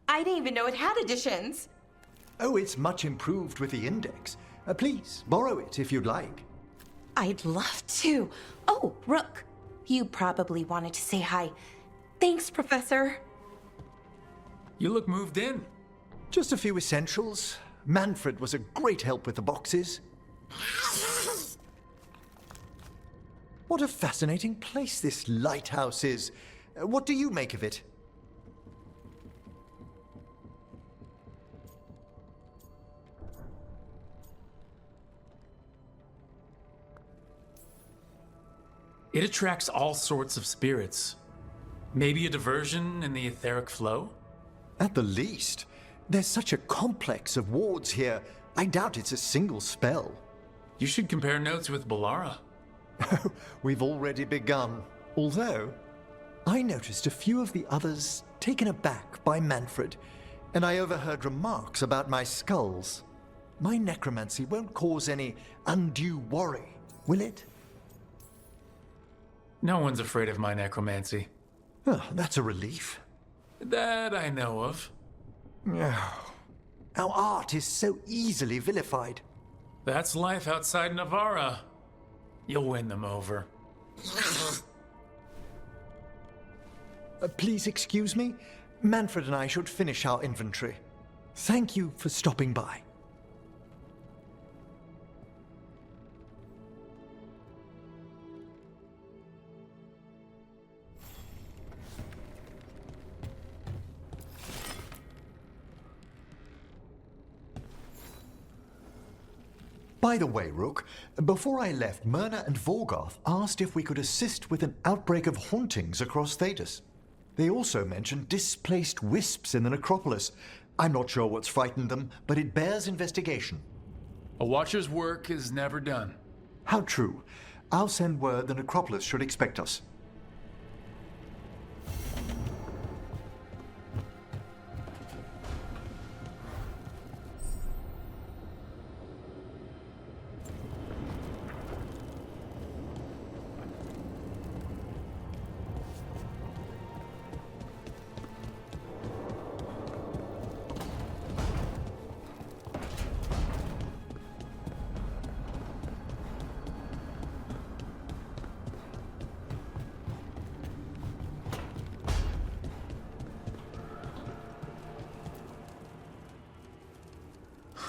I didn't even know it had editions. Oh, it's much improved with the index. Please, borrow it if you'd like. I'd love to. Oh, Rook, you probably wanted to say hi. Thanks, Professor. You look moved in. Just a few essentials. Manfred was a great help with the boxes. What a fascinating place this lighthouse is. What do you make of it? It attracts all sorts of spirits. Maybe a diversion in the etheric flow? At the least. There's such a complex of wards here. I doubt it's a single spell. You should compare notes with Balara. We've already begun. Although, I noticed a few of the others taken aback by Manfred, and I overheard remarks about my skulls. My necromancy won't cause any undue worry, will it? No one's afraid of my necromancy. Oh, that's a relief. That I know of. Our art is so easily vilified. That's life outside Navarra. You'll win them over. Please excuse me. Manfred and I should finish our inventory. Thank you for stopping by. By the way, Rook, before I left, Myrna and Vorgoth asked if we could assist with an outbreak of hauntings across Thedas. They also mentioned displaced wisps in the necropolis. I'm not sure what's frightened them, but it bears investigation. A watcher's work is never done. How true. I'll send word the necropolis should expect us.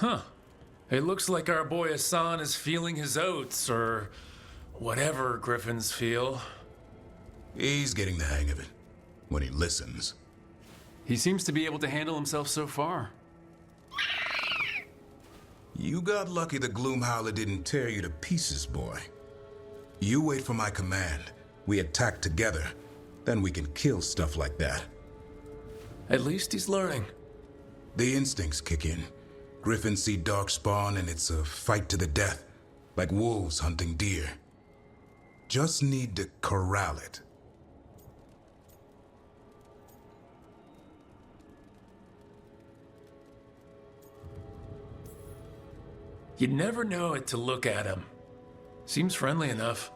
Huh. It looks like our boy Hassan is feeling his oats, or whatever griffins feel. He's getting the hang of it. When he listens. He seems to be able to handle himself so far. You got lucky the Gloomhowler didn't tear you to pieces, boy. You wait for my command. We attack together. Then we can kill stuff like that. At least he's learning. The instincts kick in. Griffins see darkspawn and it's a fight to the death, like wolves hunting deer. Just need to corral it. You'd never know it to look at him. Seems friendly enough.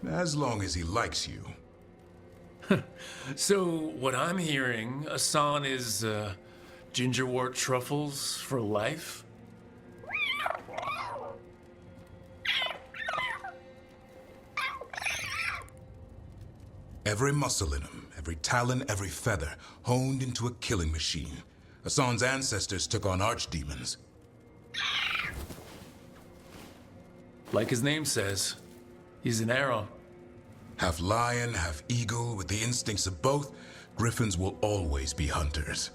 As long as he likes you. So, what I'm hearing, Asan is, gingerwort truffles for life? Every muscle in him, every talon, every feather, honed into a killing machine. Asan's ancestors took on archdemons. Like his name says, he's an arrow. Half lion, half eagle, with the instincts of both, griffins will always be hunters.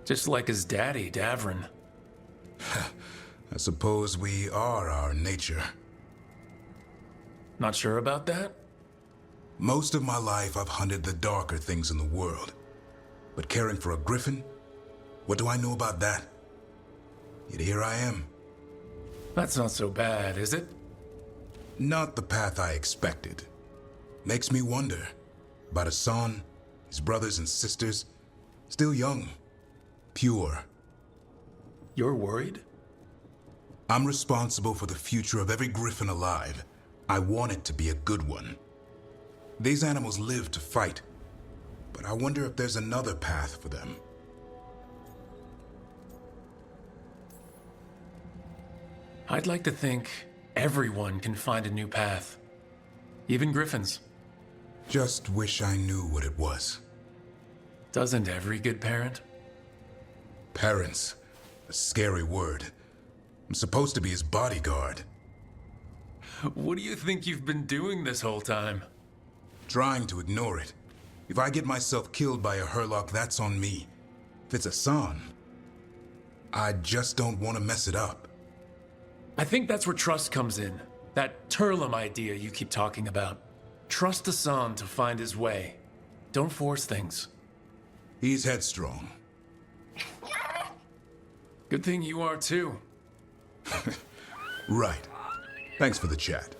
Just like his daddy, Davrin. I suppose we are our nature. Not sure about that? Most of my life I've hunted the darker things in the world. But caring for a griffin? What do I know about that? Yet here I am. That's not so bad, is it? Not the path I expected. Makes me wonder about Asan, his brothers and sisters, still young, pure. You're worried? I'm responsible for the future of every griffin alive. I want it to be a good one. These animals live to fight, but I wonder if there's another path for them. I'd like to think everyone can find a new path. Even griffins. Just wish I knew what it was. Doesn't every good parent? Parents. A scary word. I'm supposed to be his bodyguard. What do you think you've been doing this whole time? Trying to ignore it. If I get myself killed by a Hurlock, that's on me. If it's Asan, I just don't want to mess it up. I think that's where trust comes in. That Turlum idea you keep talking about. Trust Asan to find his way. Don't force things. He's headstrong. Good thing you are too. Right. Thanks for the chat.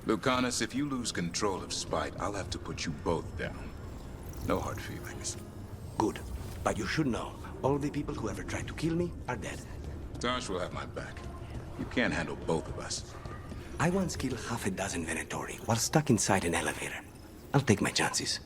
Lucanus, if you lose control of Spite, I'll have to put you both down. No hard feelings. Good. But you should know, all the people who ever tried to kill me are dead. Tosh will have my back. You can't handle both of us. I once killed half a dozen Venatori while stuck inside an elevator. I'll take my chances.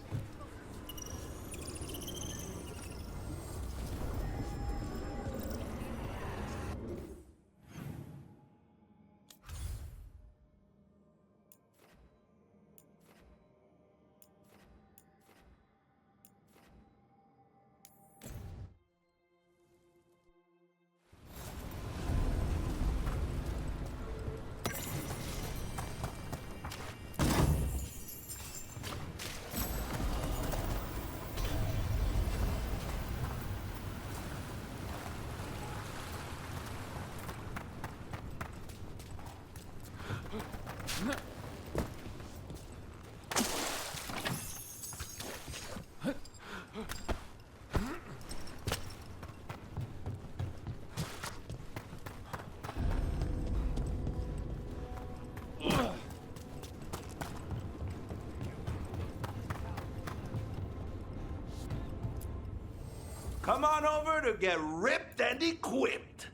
Come on over to get ripped and equipped.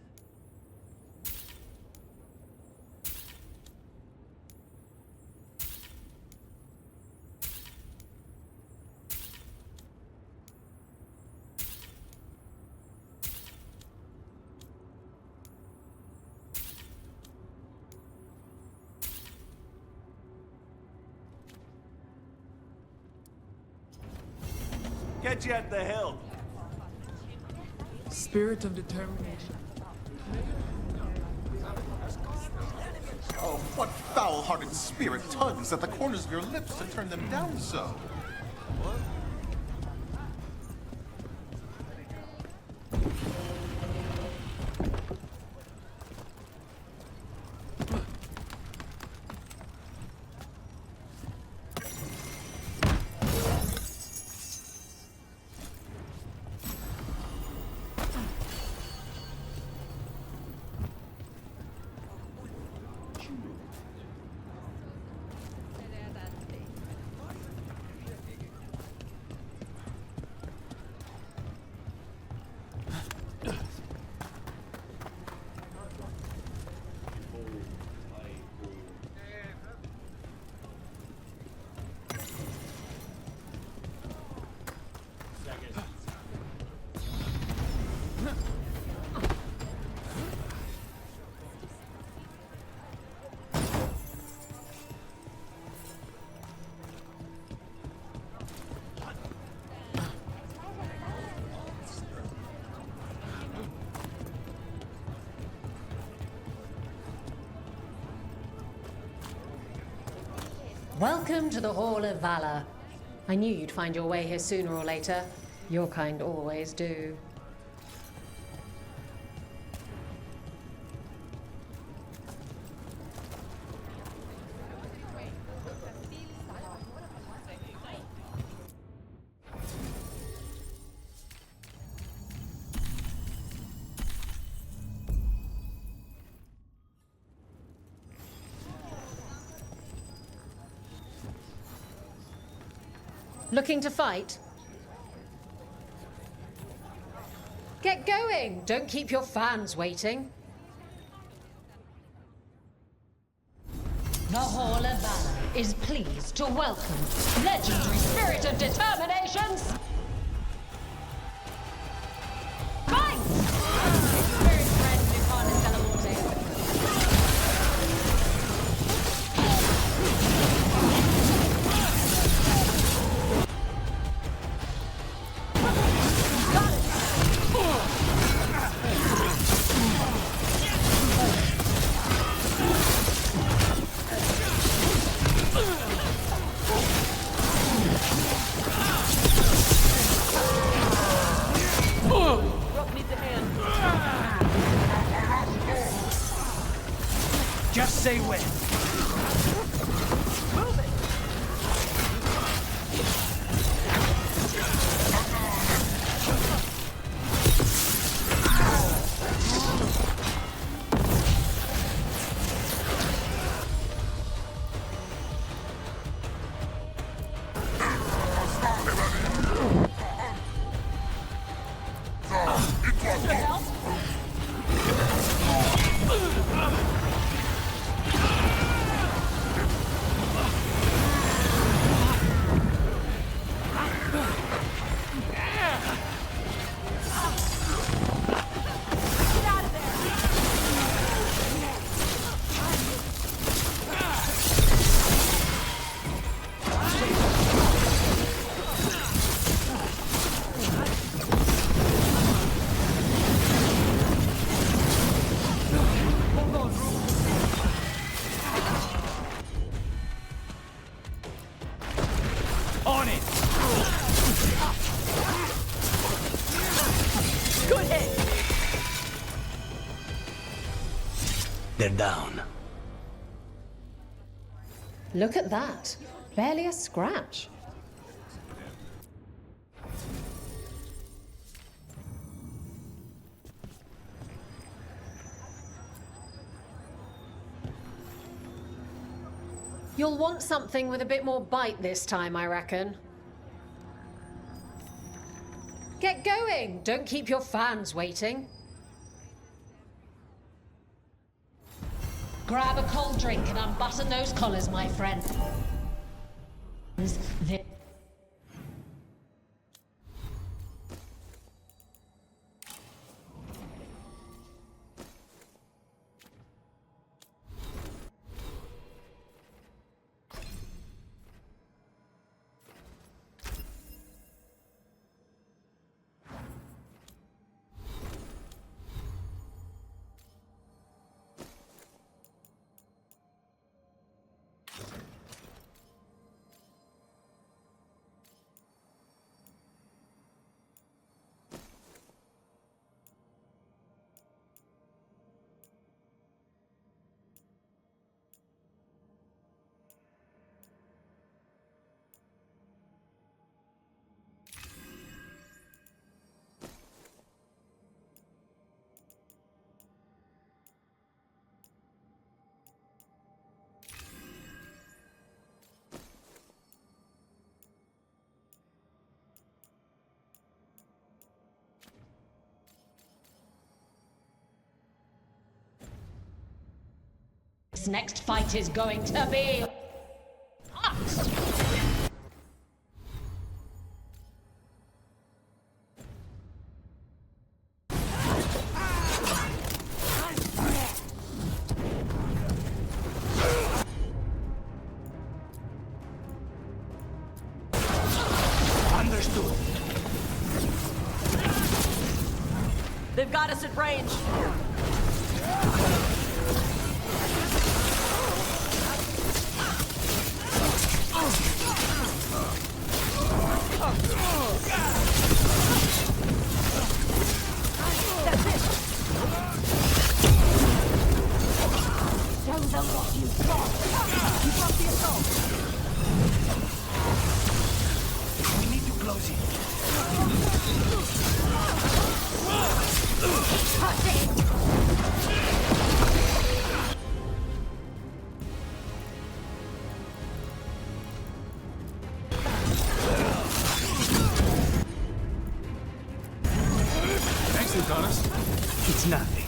Get you at the hilt. Spirit of determination. Oh, what foul-hearted spirit tugs at the corners of your lips to turn them down so? Welcome to the Hall of Valor. I knew you'd find your way here sooner or later. Your kind always do. Looking to fight? Get going! Don't keep your fans waiting. The Hall of Valor is pleased to welcome legendary Spirit of Determinations! Fight! Spirit friend Nicola Delamorte. Just say when. Move it. On it! Good hit! They're down. Look at that. Barely a scratch. You'll want something with a bit more bite this time, I reckon. Get going! Don't keep your fans waiting. Grab a cold drink and unbutton those collars, my friend. This next fight is going to be hot! Understood. They've got us at range. It's nothing.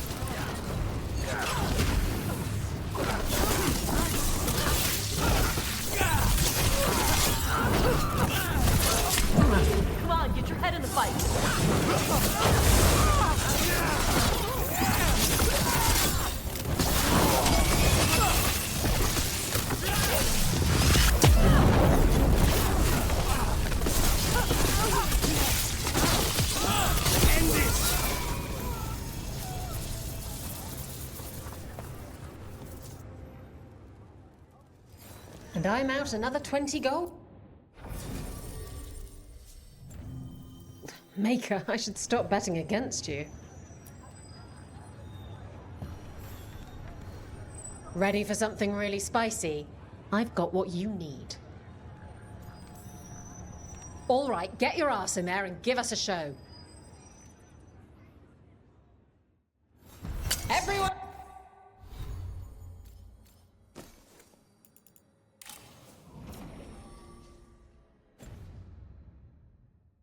Come on, get your head in the fight. And I'm out another 20 gold? Maker, I should stop betting against you. Ready for something really spicy? I've got what you need. All right, get your ass in there and give us a show. Everyone!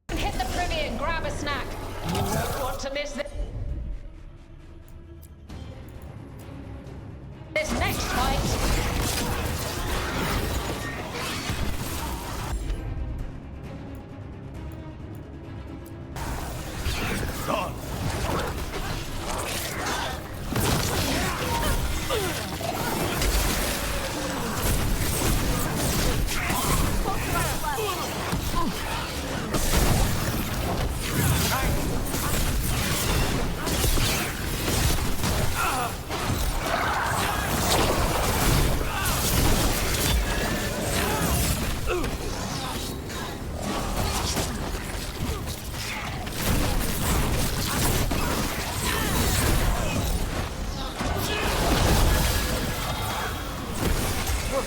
Hit the privy and grab a snack. You don't want to miss this. This next fight. Gone.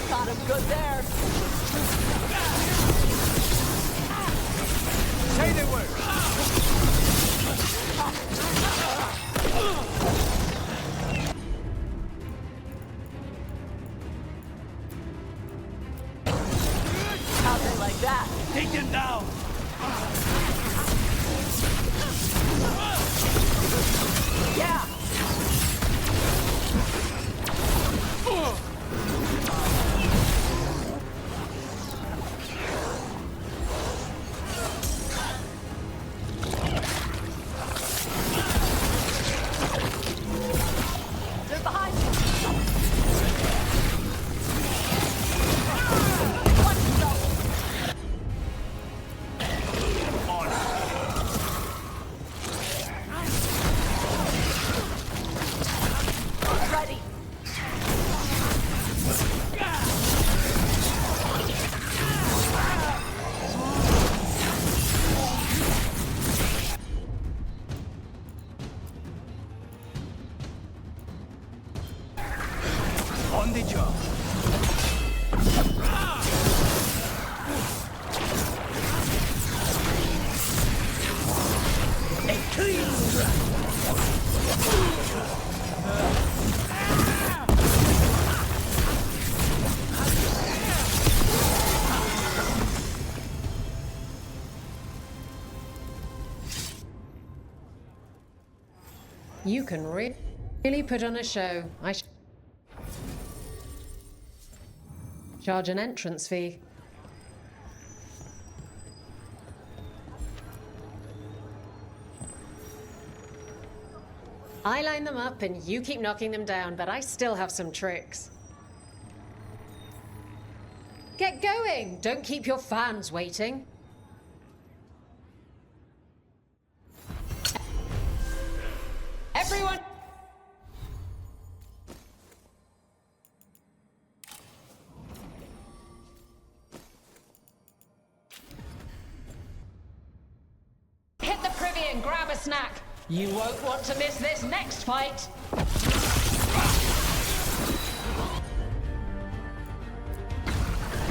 Got him good there. Say the word. How'd they like that? Take him down. Yeah! They're behind you! Watch yourself! Ready! On the job. A clean You can really put on a show. Charge an entrance fee. I line them up and you keep knocking them down, but I still have some tricks. Get going! Don't keep your fans waiting. Everyone! Hit the privy and grab a snack. You won't want to miss this next fight.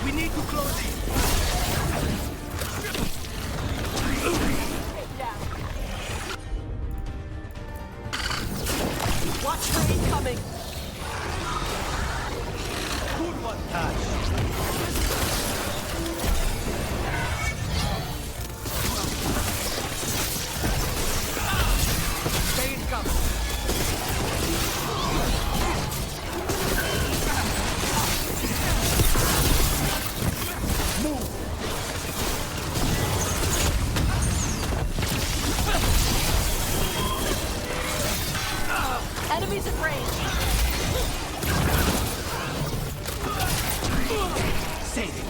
We need to close it. Watch for incoming! Good one, Tash. Stay in cover. Move. Enemies at range! Save it.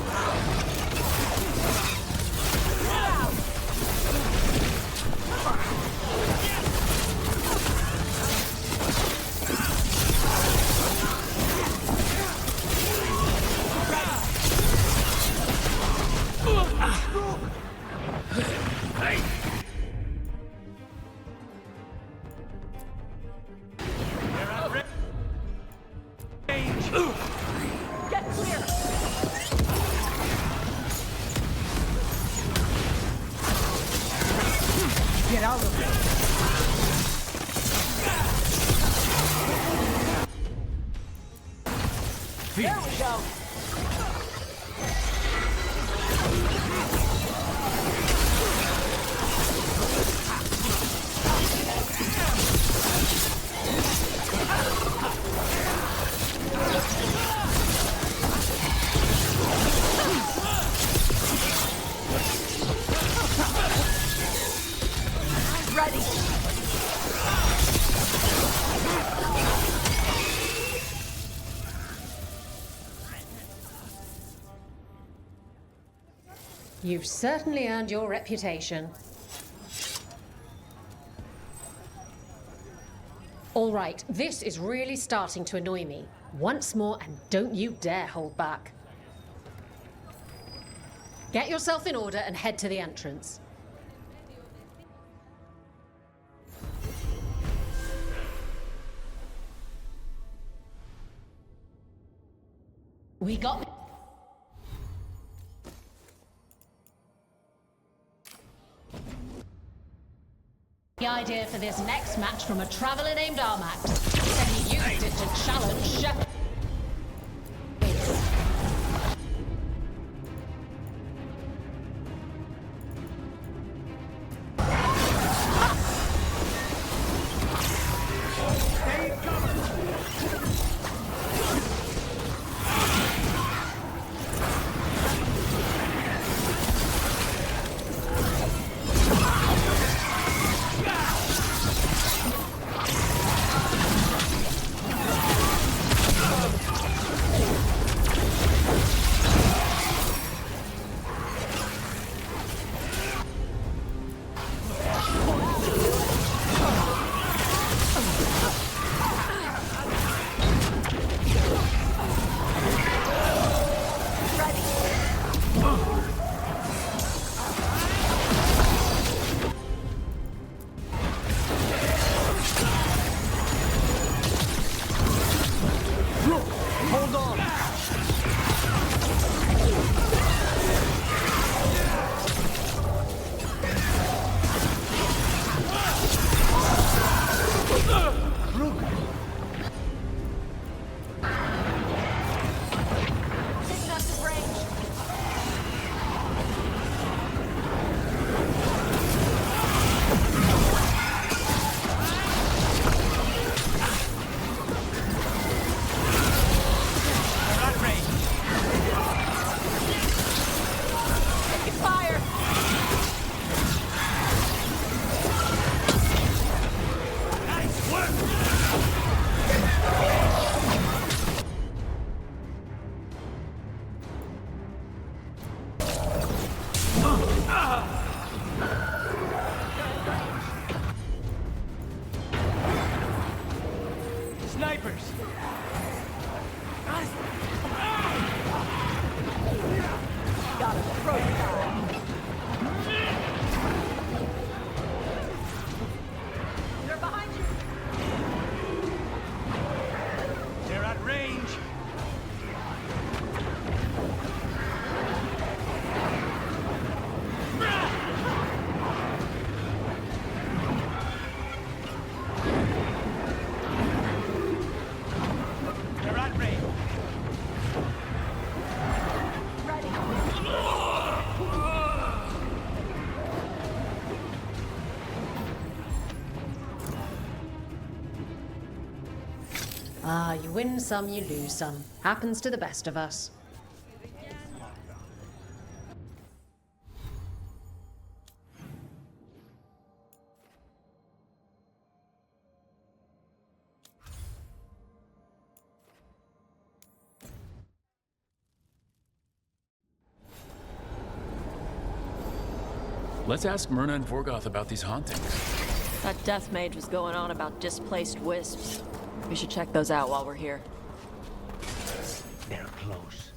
Get clear! Get out of there. There we go! Ready! You've certainly earned your reputation. All right, this is really starting to annoy me. Once more, and don't you dare hold back. Get yourself in order and head to the entrance. We got... the idea for this next match from a traveler named Armax. Said he used it to challenge Shep. Snipers! Got him. Throw the guy. They're behind you. They're at range. They're at range. Ah, you win some, you lose some. Happens to the best of us. Let's ask Myrna and Vorgoth about these hauntings. That death mage was going on about displaced wisps. We should check those out while we're here. They're close.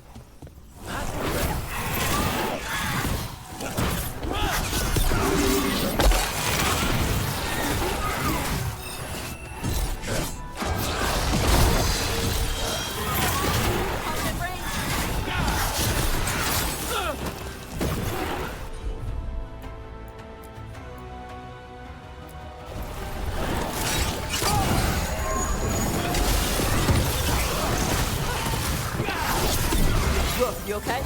Rook, you okay?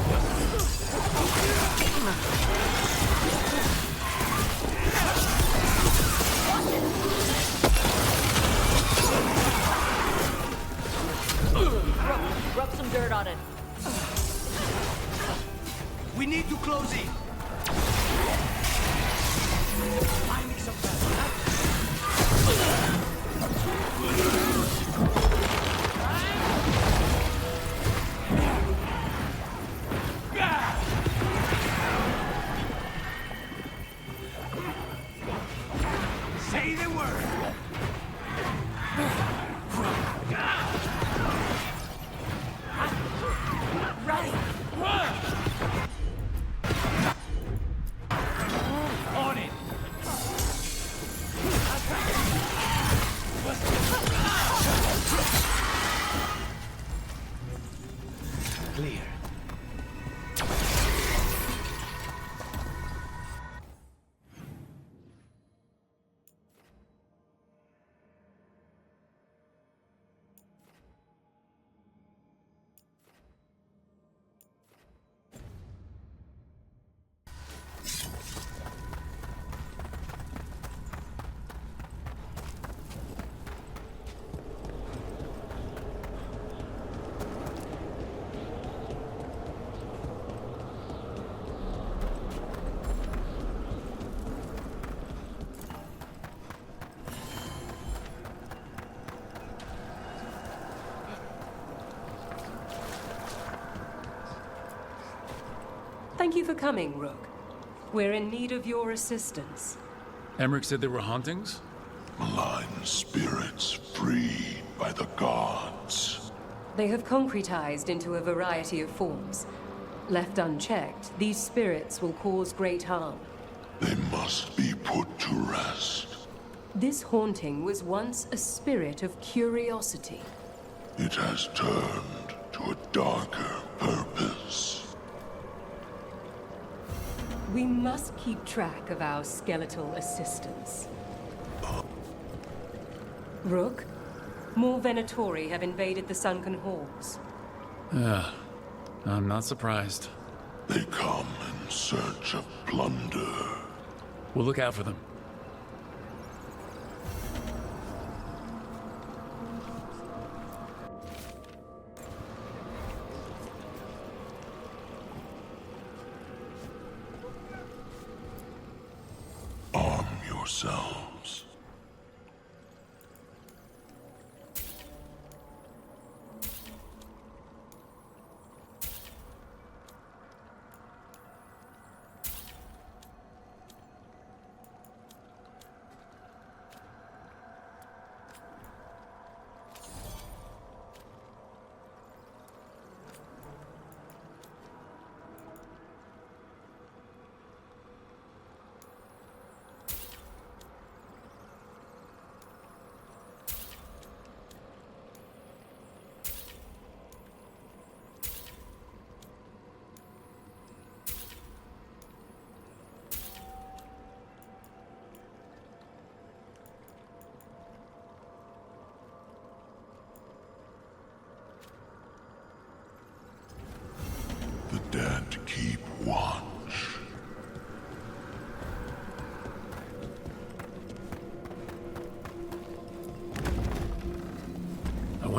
Rub some dirt on it. We need to close in. Find me some Say the word. Right. On it. Clear. Thank you for coming, Rook. We're in need of your assistance. Emmerich said there were hauntings? Malign spirits freed by the gods. They have concretized into a variety of forms. Left unchecked, these spirits will cause great harm. They must be put to rest. This haunting was once a spirit of curiosity. It has turned to a darker purpose. We must keep track of our skeletal assistants. Rook, more Venatori have invaded the sunken halls. I'm not surprised. They come in search of plunder. We'll look out for them. Arm yourselves.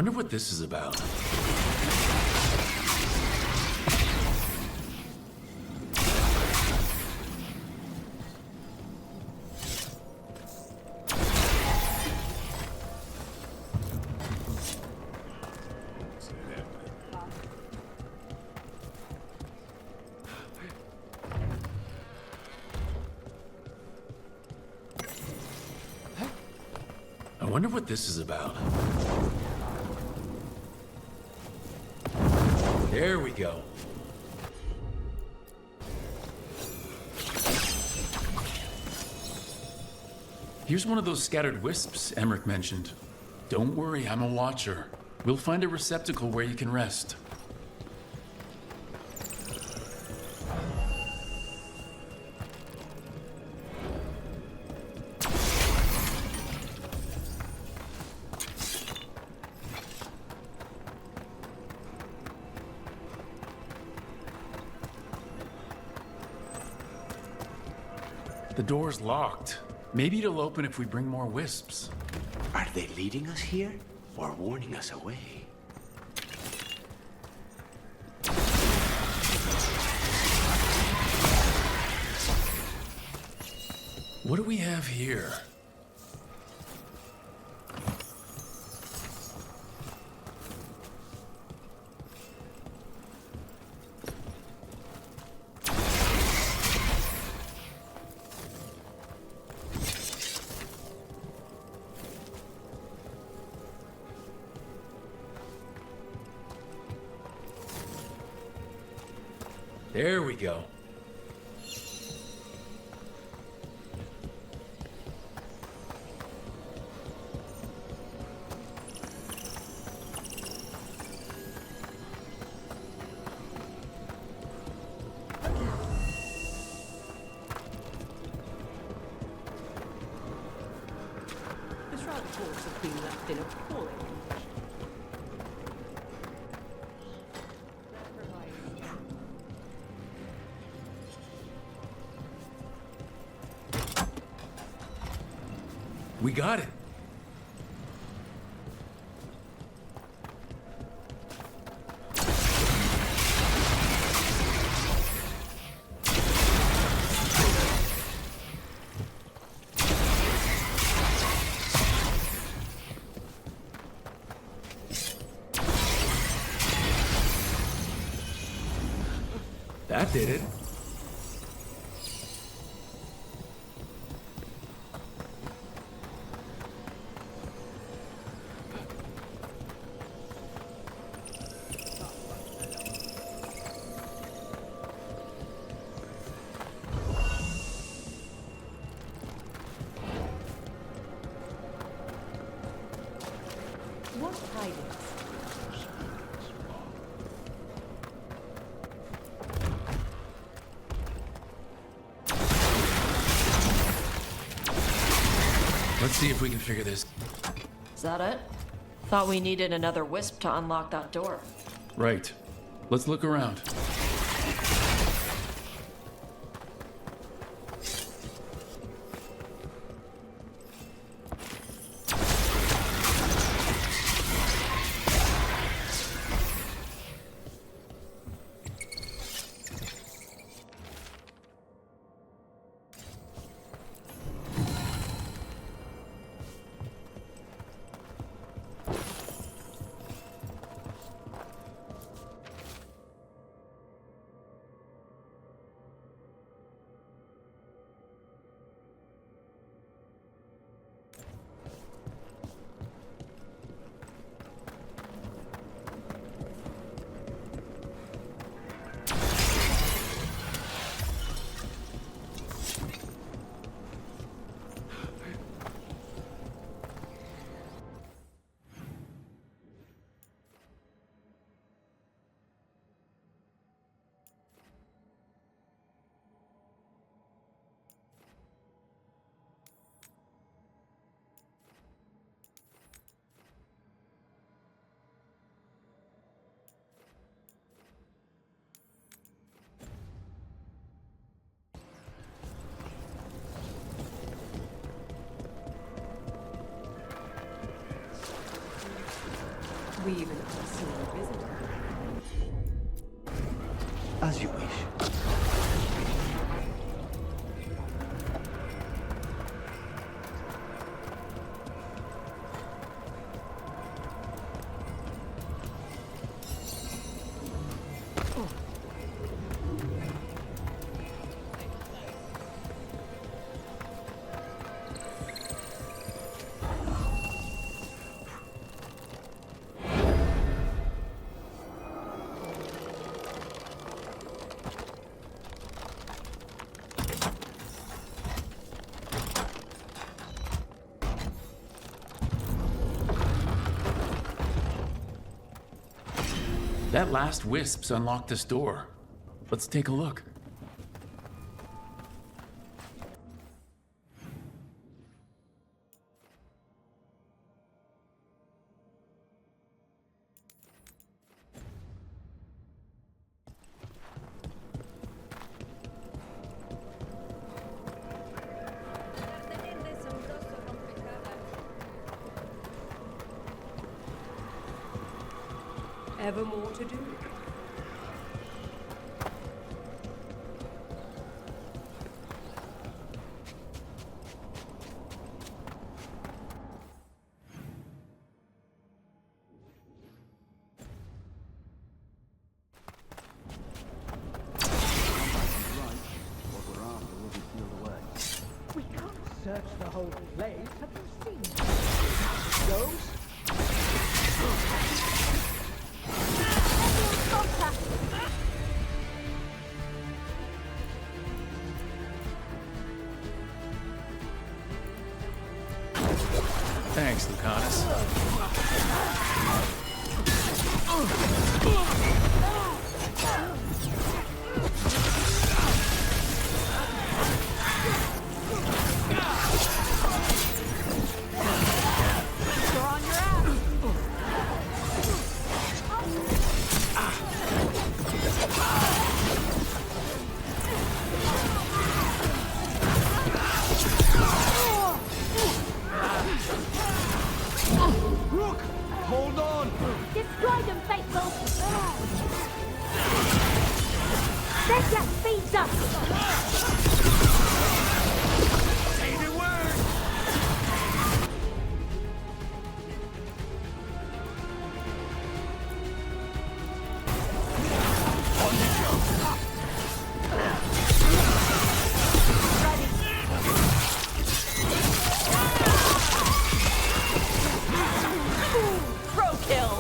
wonder what this is about. I wonder what this is about. There we go. Here's one of those scattered wisps Emmerich mentioned. Don't worry, I'm a watcher. We'll find a receptacle where you can rest. The door's locked. Maybe it'll open if we bring more wisps. Are they leading us here or warning us away? What do we have here? There we go. The shroud force has been left in appalling condition. We got it. That did it. What tidings? Let's see if we can figure this. Is that it? Thought we needed another wisp to unlock that door. Right. Let's look around. We even have a senior visitor. As you wish. That last wisp's unlocked this door. Let's take a look. Ever more to do? We can't search the whole place. Have you seen those? Thanks, Lucanus. Rook, hold on! Destroy them, faithful! That just feeds us! Jaded word! On the jump! Pro kill!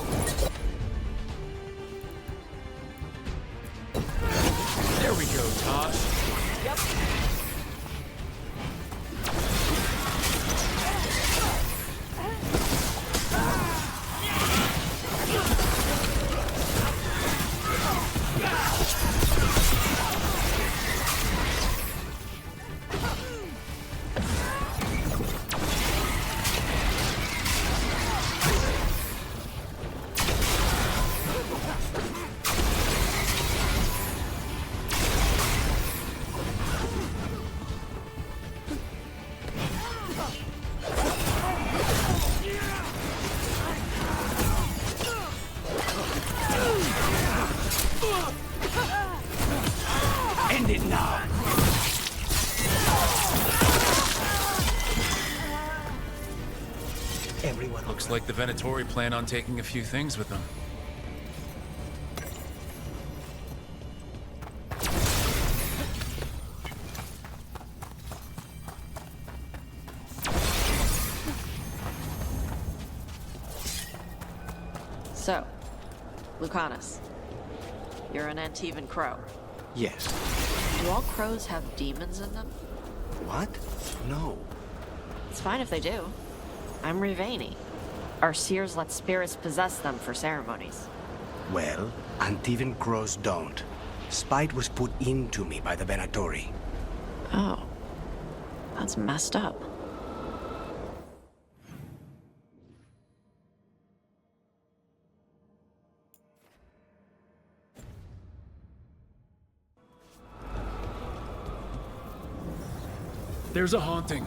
There we go, Tosh. Yep. End it now. Everyone Looks like the Venatori plan on taking a few things with them. So, Lucanus, you're an Antivan crow. Yes. Do all crows have demons in them? What? No. It's fine if they do. I'm Rivani. Our seers let spirits possess them for ceremonies. Well, Antivan crows don't. Spite was put into me by the Venatori. Oh. That's messed up. There's a haunting.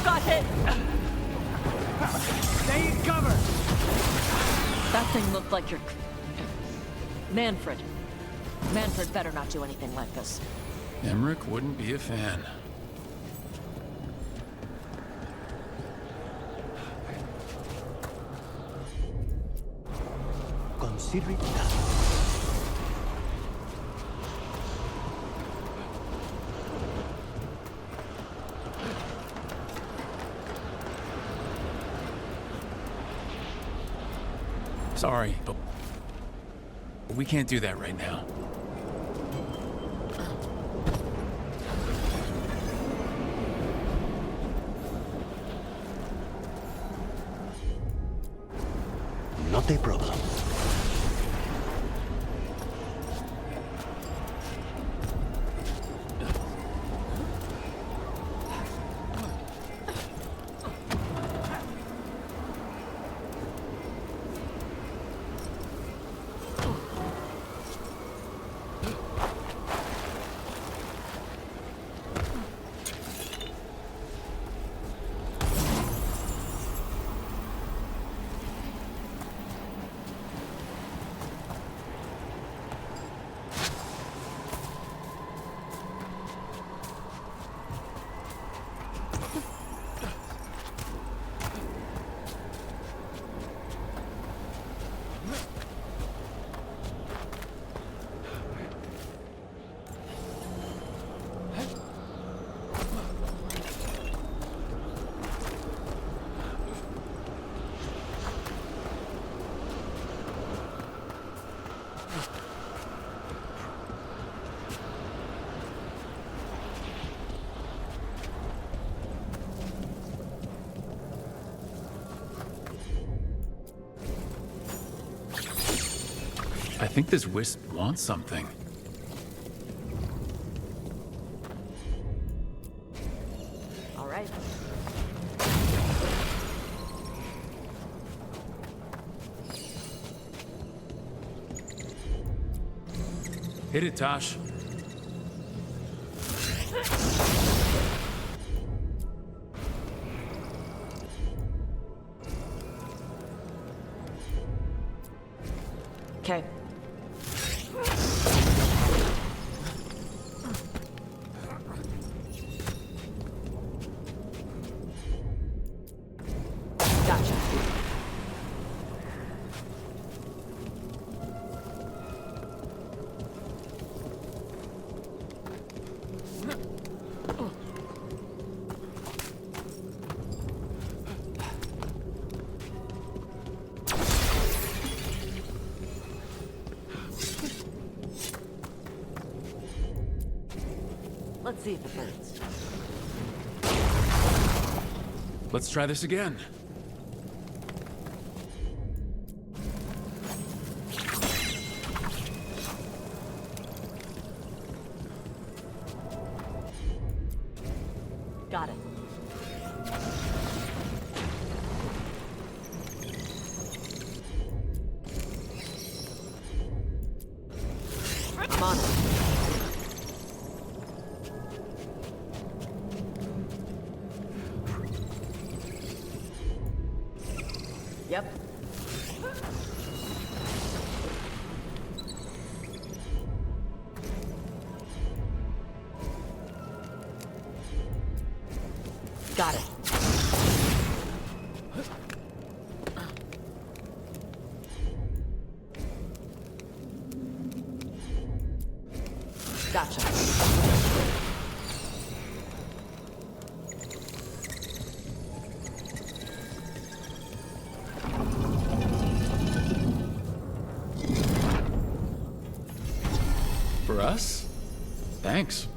got hit! Stay in cover! That thing looked like your... Manfred. Manfred better not do anything like this. Emmerich wouldn't be a fan. Consider it done. Sorry, but we can't do that right now. Not a problem. I think this wisp wants something. All right. Hit it, Tosh. Okay. Gotcha. Let's see if it burns. Let's try this again. Got it. I'm on it. Yep. Got it. Gotcha. For us? Thanks.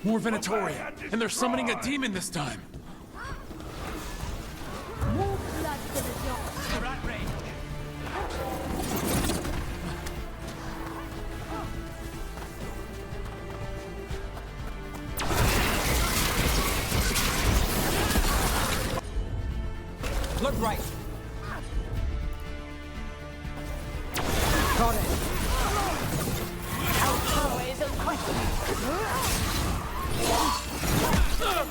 More Venatori, and they're summoning a demon this time. More blood for the dog. Rat range. Look right. Got it. Our power is unquestionable.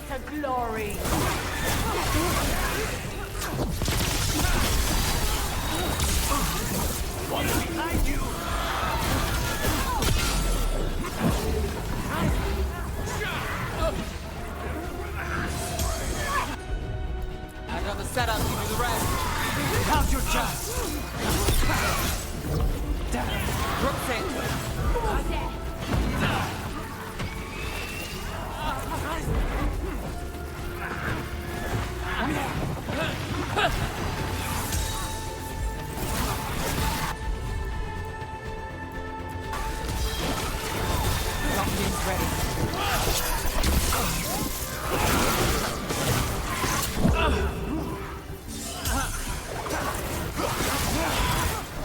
To glory. One behind you. I got the setup, give me the rest. How's your chest? Rook's in. Something's ready.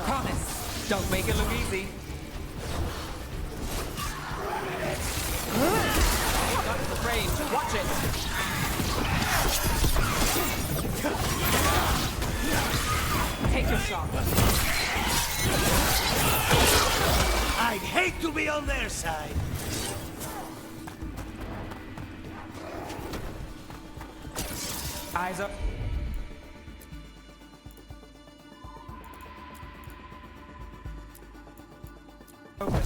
Promise, don't make it look easy. Got the range, watch it. Take your shot. I'd hate to be on their side. Eyes up. Open.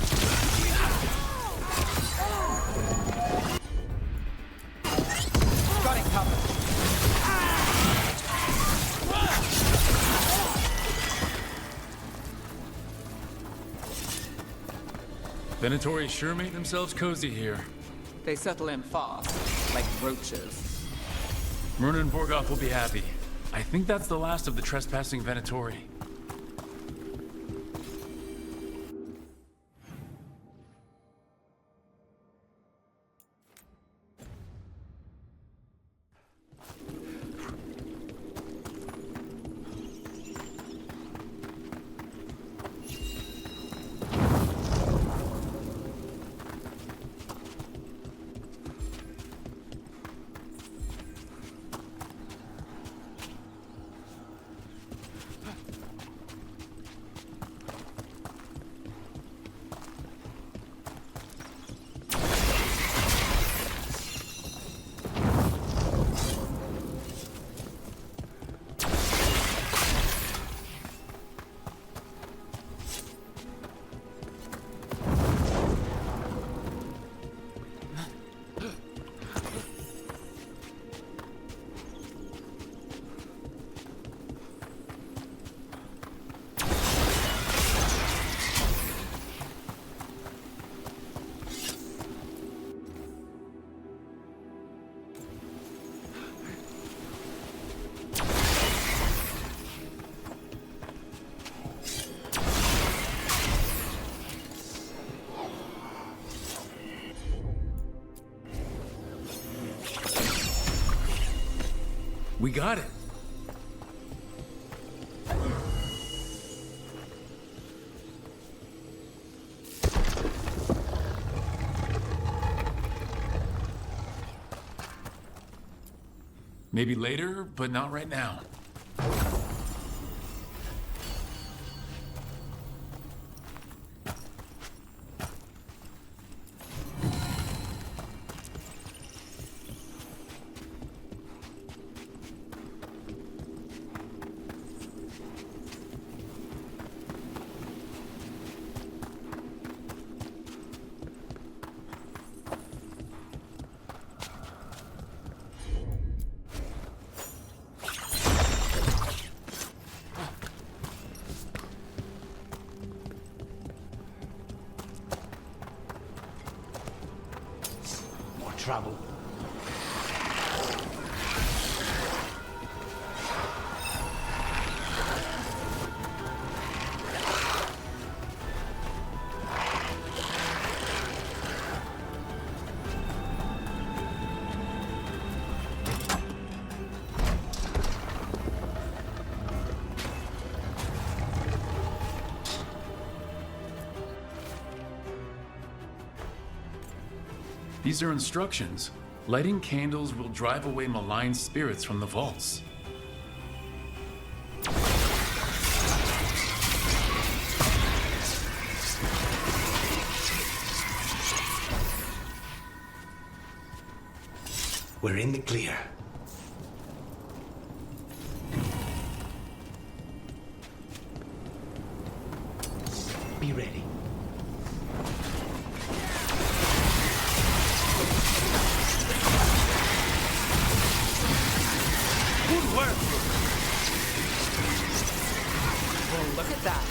Got it covered. Venatori sure made themselves cozy here. They settle in fast, like roaches. Myrna and Vorgoth will be happy. I think that's the last of the trespassing Venatori. We got it. Maybe later, but not right now. Trouble. These are instructions. Lighting candles will drive away malign spirits from the vaults. We're in the clear. Be ready. Good work, Rook. Well, look at that.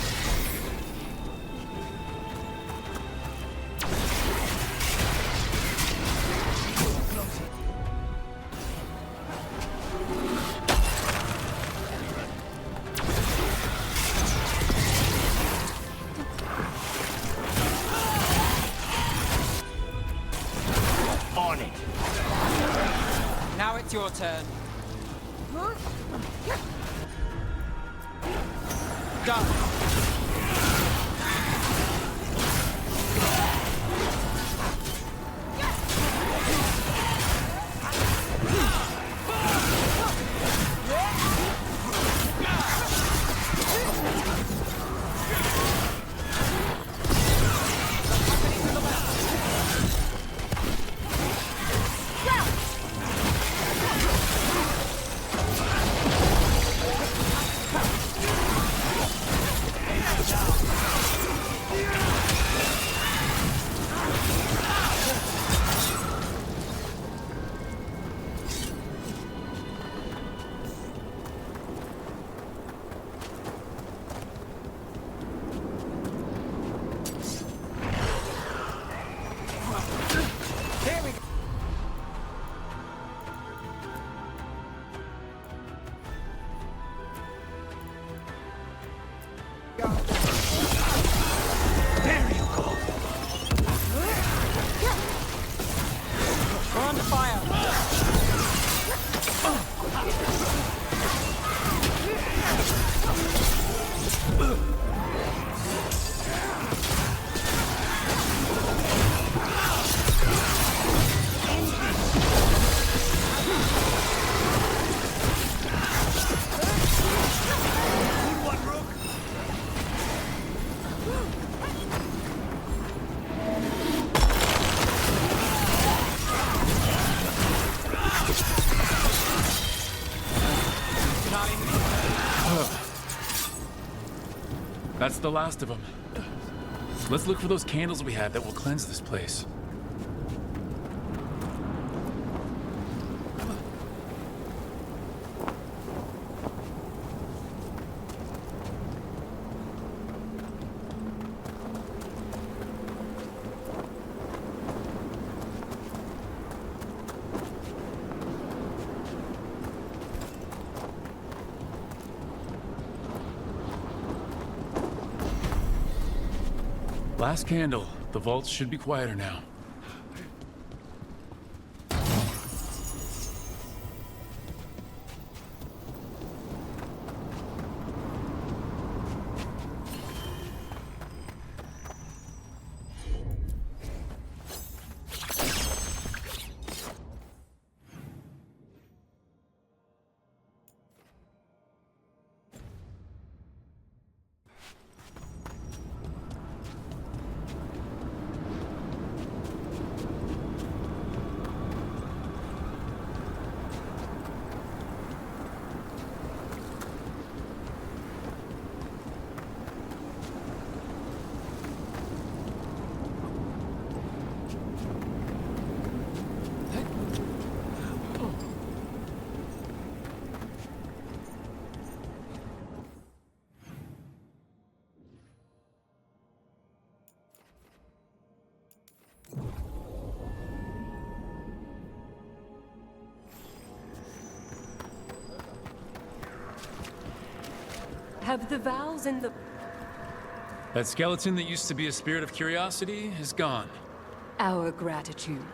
On it. Now it's your turn. Done. That's the last of them. Let's look for those candles we had that will cleanse this place. Last candle. The vaults should be quieter now. Have the valves in the... That skeleton that used to be a spirit of curiosity is gone. Our gratitude.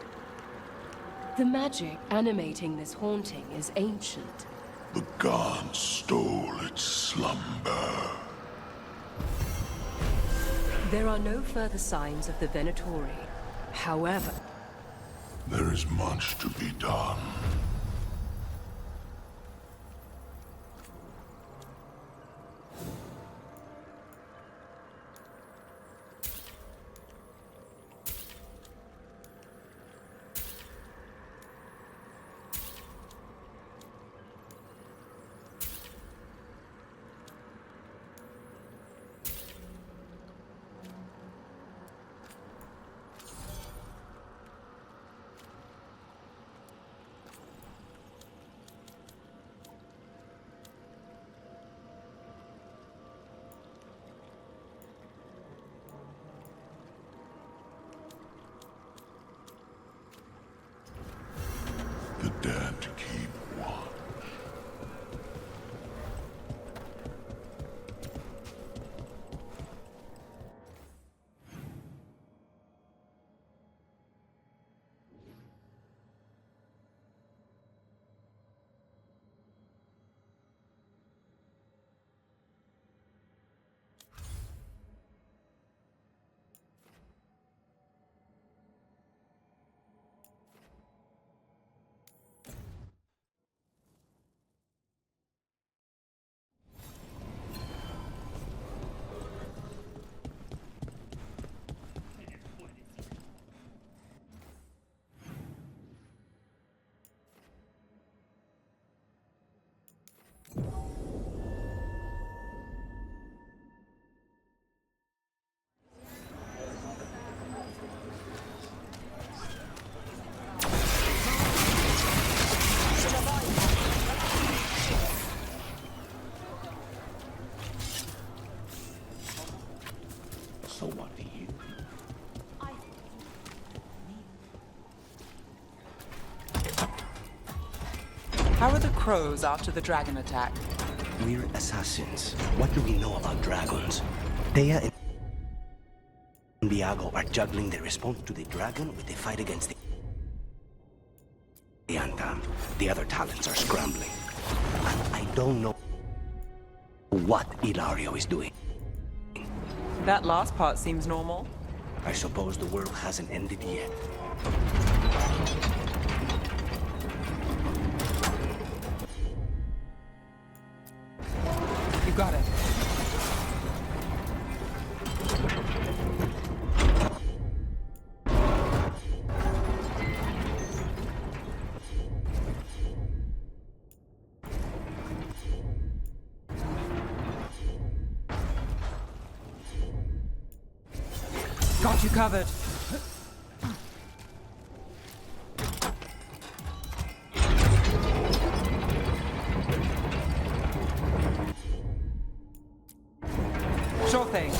The magic animating this haunting is ancient. The gods stole its slumber. There are no further signs of the Venatori. However, There is much to be done. The dead keep watch. So what do you? How are the crows after the dragon attack? We're assassins. What do we know about dragons? Thea and Diago are juggling the response to the dragon with the fight against the Antam. The other talents are scrambling. And I don't know what Ilario is doing. That last part seems normal. I suppose the world hasn't ended yet. You got it. Got you covered. Sure thing.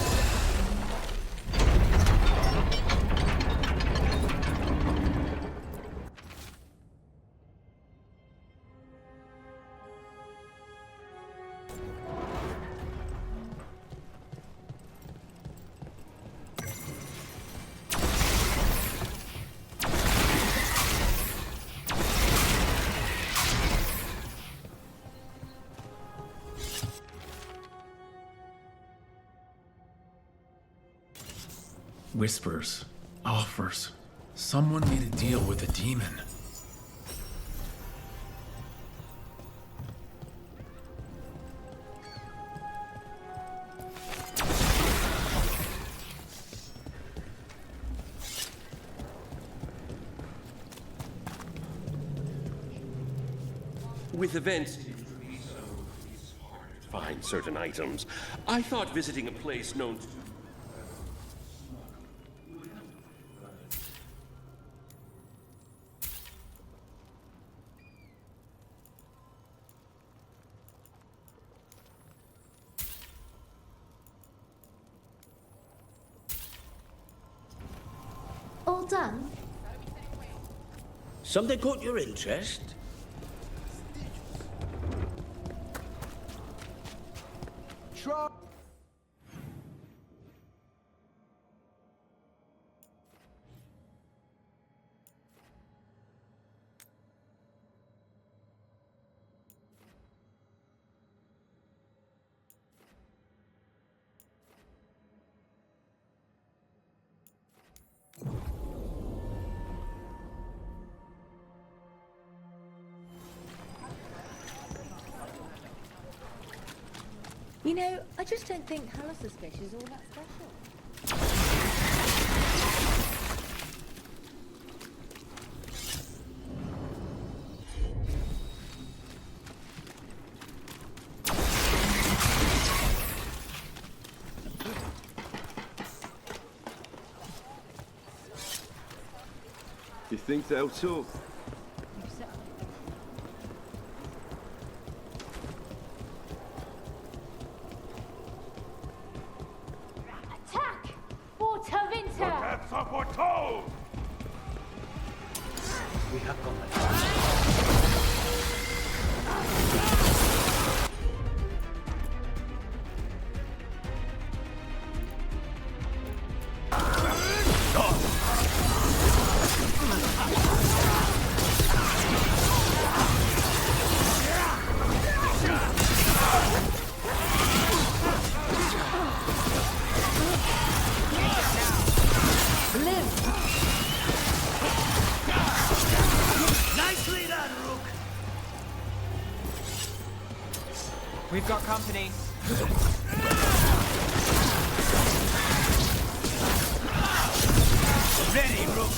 Whispers, offers. Someone made a deal with a demon. With events, it's hard to find certain items. I thought visiting a place known to... All done? Something caught your interest? Try. You know, I just don't think Hallis's fish is all that special. You think they'll talk? Attack! Water Winter! We have combat. Nicely done, Rook! We've got company. Ready, Rook!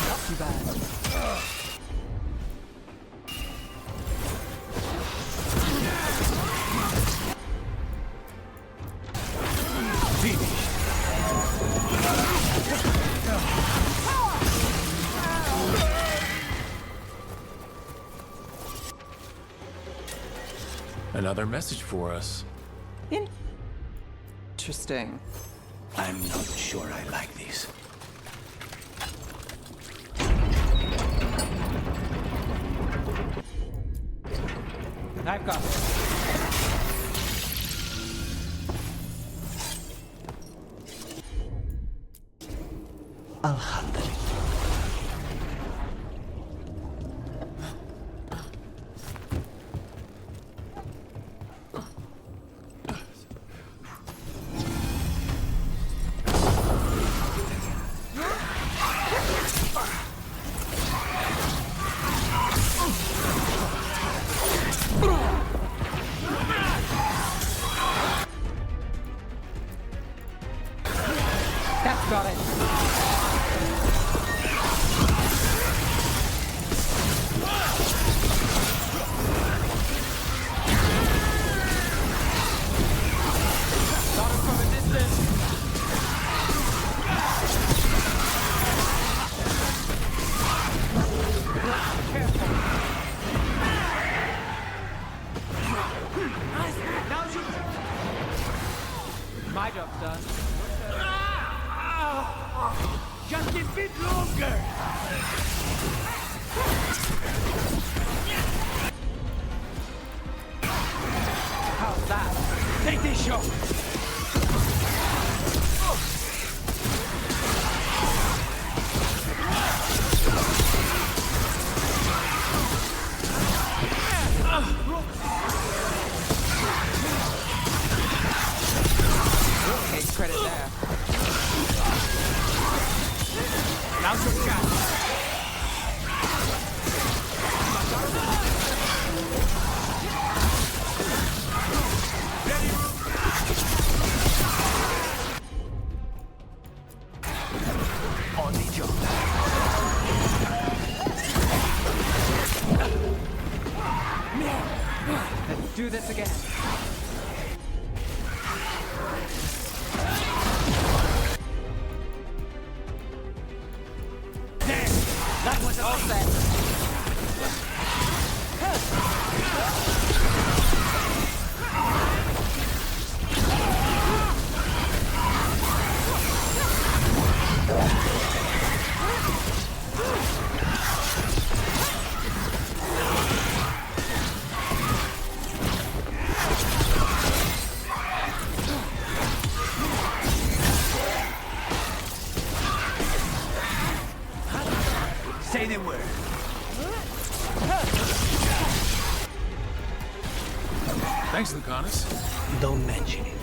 Not too bad. Another message for us. Interesting. I'm not sure I like this. I've got it. I'll handle it. That's got it. Shot him from a distance. Careful. Now shoot. My job's done. Just a bit longer! How's that? Take this shot! Rook takes credit there. Now's your chance! Ready, Rook? On the job. Let's do this again. That was all set! Say the word. Thanks, Lucanus. Don't mention it.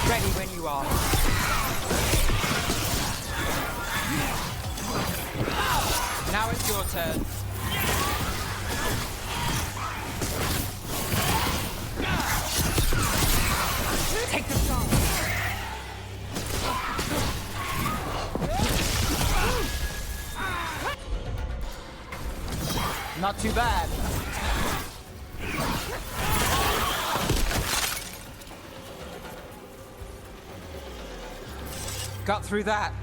Ready when you are. Not too bad. Got through that.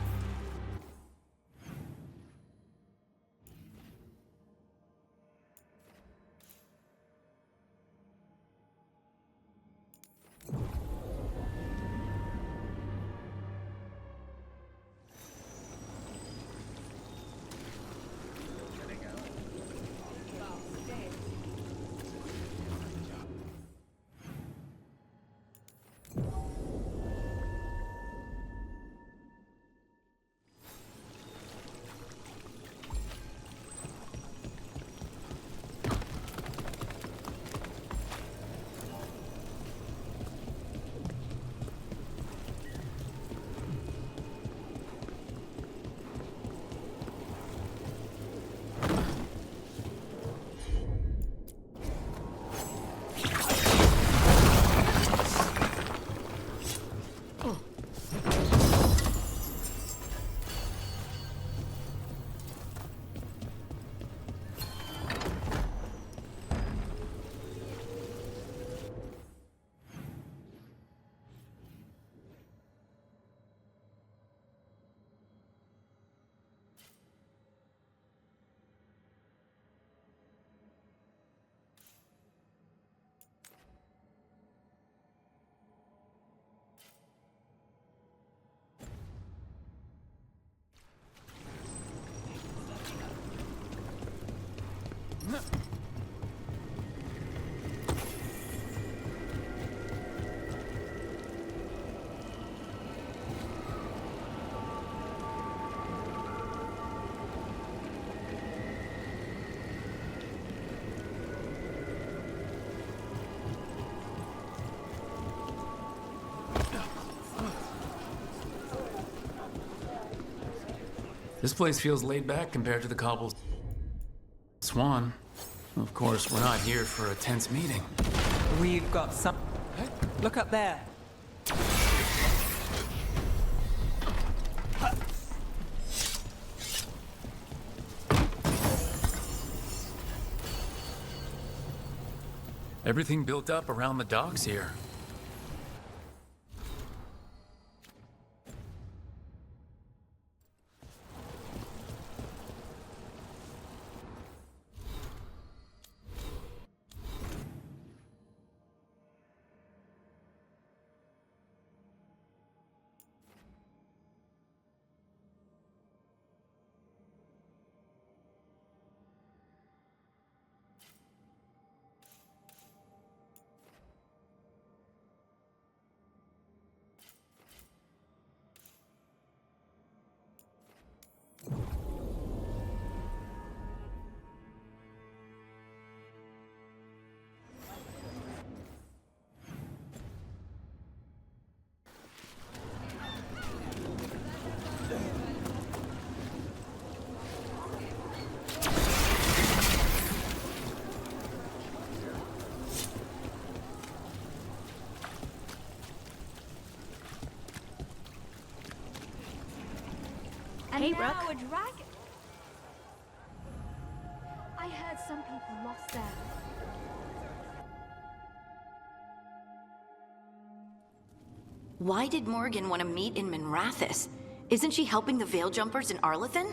This place feels laid back compared to the cobbled Swan. Of course, we're not here for a tense meeting. We've got some... Look up there. Everything built up around the docks here. And Hey, now Rook. a dragon. I heard some people lost their... Why did Morrigan want to meet in Minrathous? Isn't she helping the Veil Jumpers in Arlathan?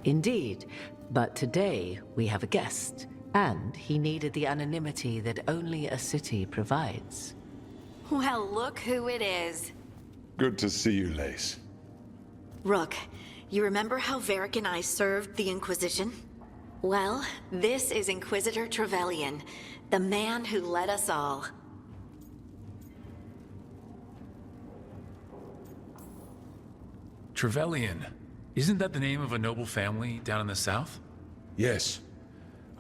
Indeed, but today we have a guest, and he needed the anonymity that only a city provides. Well, look who it is. Good to see you, Lace. Rook, you remember how Varric and I served the Inquisition? Well, this is Inquisitor Trevelyan, the man who led us all. Trevelyan. Isn't that the name of a noble family down in the south? Yes.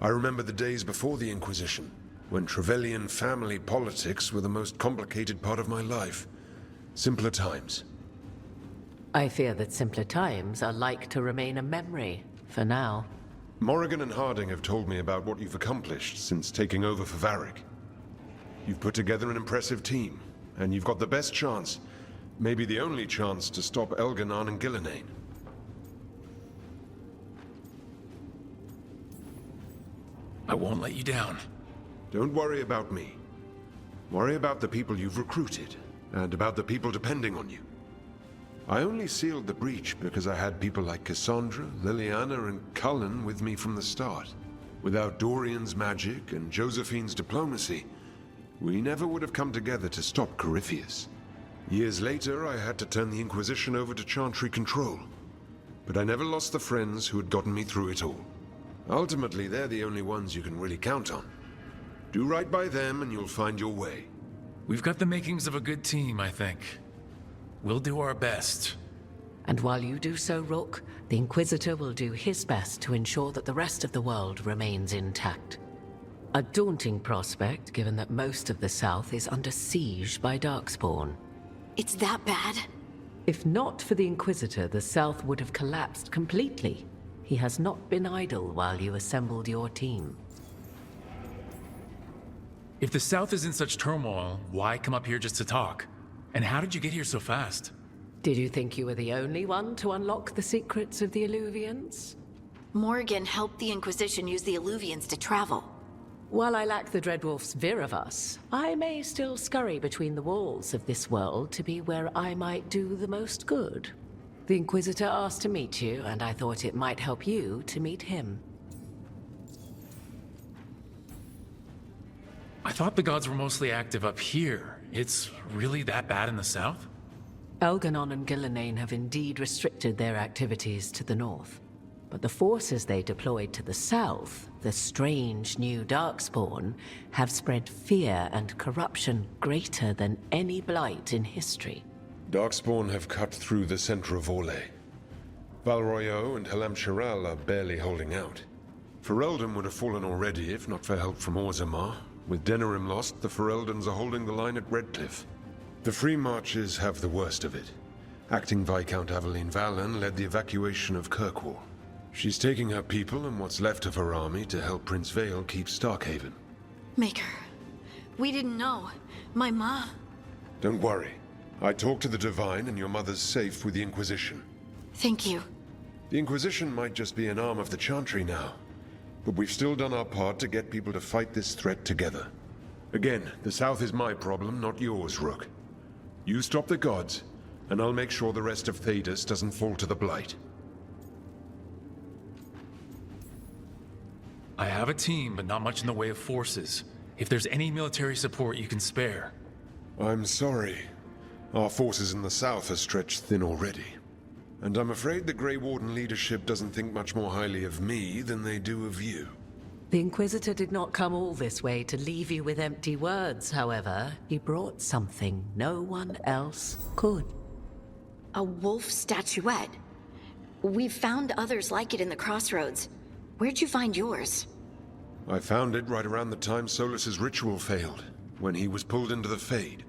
I remember the days before the Inquisition, when Trevelyan family politics were the most complicated part of my life. Simpler times. I fear that simpler times are like to remain a memory, for now. Morrigan and Harding have told me about what you've accomplished since taking over for Varric. You've put together an impressive team, and you've got the best chance, maybe the only chance, to stop Elganon and Gillenane. I won't let you down. Don't worry about me. Worry about the people you've recruited, and about the people depending on you. I only sealed the breach because I had people like Cassandra, Liliana, and Cullen with me from the start. Without Dorian's magic and Josephine's diplomacy, we never would have come together to stop Corypheus. Years later, I had to turn the Inquisition over to Chantry control. But I never lost the friends who had gotten me through it all. Ultimately, they're the only ones you can really count on. Do right by them and you'll find your way. We've got the makings of a good team, I think. We'll do our best. And while you do so, Rook, the Inquisitor will do his best to ensure that the rest of the world remains intact. A daunting prospect, given that most of the South is under siege by Darkspawn. It's that bad? If not for the Inquisitor, the South would have collapsed completely. He has not been idle while you assembled your team. If the South is in such turmoil, why come up here just to talk? And how did you get here so fast? Did you think you were the only one to unlock the secrets of the Illuvians? Morgan helped the Inquisition use the Illuvians to travel. While I lack the Dreadwolf's Viravus, I may still scurry between the walls of this world to be where I might do the most good. The Inquisitor asked to meet you, and I thought it might help you to meet him. I thought the gods were mostly active up here. It's really that bad in the south? Elganon and Gillenane have indeed restricted their activities to the north. But the forces they deployed to the south, the strange new Darkspawn, have spread fear and corruption greater than any blight in history. Darkspawn have cut through the center of Orlais. Valroyo and Halam Shiral are barely holding out. Ferelden would have fallen already if not for help from Orzammar. With Denerim lost, the Fereldans are holding the line at Redcliffe. The Free Marches have the worst of it. Acting Viscount Aveline Valen led the evacuation of Kirkwall. She's taking her people and what's left of her army to help Prince Vale keep Starkhaven. Maker, we didn't know. My ma... Don't worry. I talked to the Divine and your mother's safe with the Inquisition. Thank you. The Inquisition might just be an arm of the Chantry now, but we've still done our part to get people to fight this threat together. Again, the South is my problem, not yours, Rook. You stop the gods, and I'll make sure the rest of Thedas doesn't fall to the Blight. I have a team, but not much in the way of forces. If there's any military support you can spare. I'm sorry. Our forces in the South are stretched thin already. And I'm afraid the Grey Warden leadership doesn't think much more highly of me than they do of you. The Inquisitor did not come all this way to leave you with empty words, however. He brought something no one else could. A wolf statuette. We've found others like it in the crossroads. Where'd you find yours? I found it right around the time Solus's ritual failed, when he was pulled into the Fade.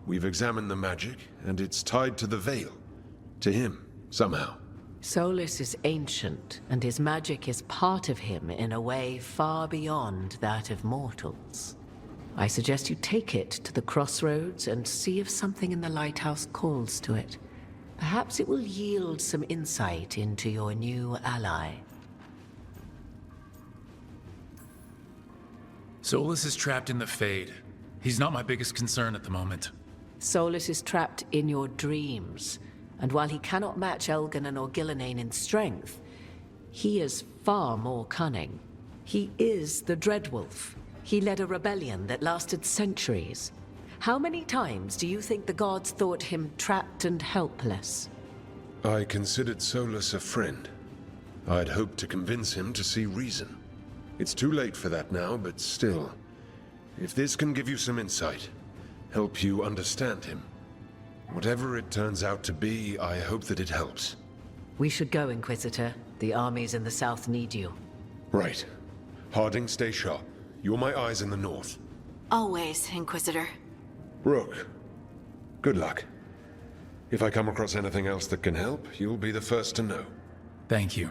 We've examined the magic, and it's tied to the Veil. To him, somehow. Solus is ancient, and his magic is part of him in a way far beyond that of mortals. I suggest you take it to the crossroads and see if something in the lighthouse calls to it. Perhaps it will yield some insight into your new ally. Solus is trapped in the Fade. He's not my biggest concern at the moment. Solus is trapped in your dreams, and while he cannot match Elganon or Gillenane in strength, he is far more cunning. He is the Dreadwolf. He led a rebellion that lasted centuries. How many times do you think the gods thought him trapped and helpless? I considered Solus a friend. I'd hoped to convince him to see reason. It's too late for that now, but still. If this can give you some insight, help you understand him. Whatever it turns out to be, I hope that it helps. We should go, Inquisitor. The armies in the south need you. Right. Harding, stay sharp. You're my eyes in the north. Always, Inquisitor. Rook, good luck. If I come across anything else that can help, you'll be the first to know. Thank you.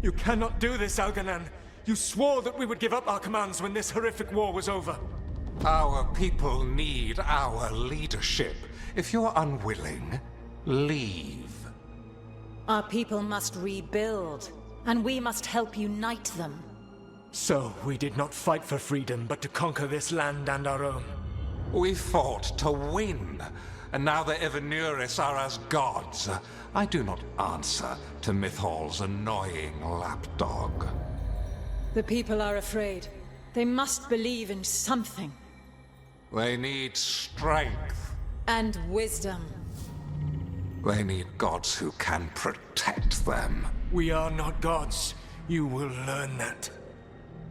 You cannot do this, Algernon. You swore that we would give up our commands when this horrific war was over. Our people need our leadership. If you're unwilling, leave. Our people must rebuild, and we must help unite them. So, we did not fight for freedom, but to conquer this land and our own. We fought to win, and now the Evenuris are as gods. I do not answer to Mythal's annoying lapdog. The people are afraid. They must believe in something. They need strength. And wisdom. They need gods who can protect them. We are not gods. You will learn that.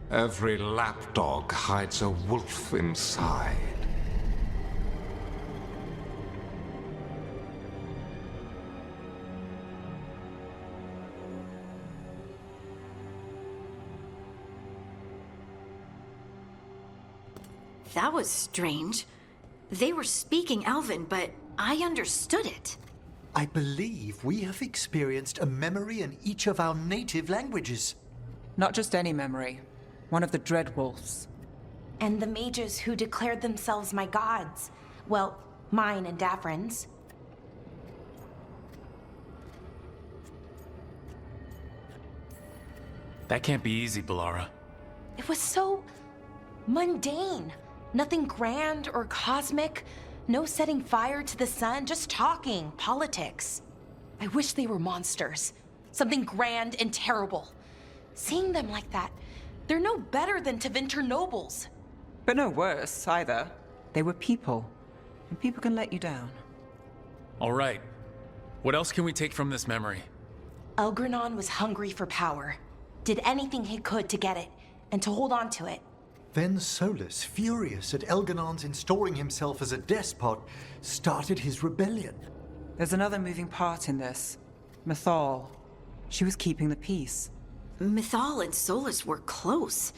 Every lapdog hides a wolf inside. That was strange. They were speaking Elven, but I understood it. I believe we have experienced a memory in each of our native languages. Not just any memory. One of the Dreadwolves. And the mages who declared themselves my gods. Well, mine and Davrin's. That can't be easy, Balara. It was so mundane. Nothing grand or cosmic. No setting fire to the sun, just talking, politics. I wish they were monsters. Something grand and terrible. Seeing them like that, they're no better than Tevinter nobles. But no worse, either. They were people. And people can let you down. All right. What else can we take from this memory? Elgranon was hungry for power. Did anything he could to get it, and to hold on to it. Then Solus, furious at Elganon's installing himself as a despot, started his rebellion. There's another moving part in this. Mythal. She was keeping the peace. Mythal and Solus were close.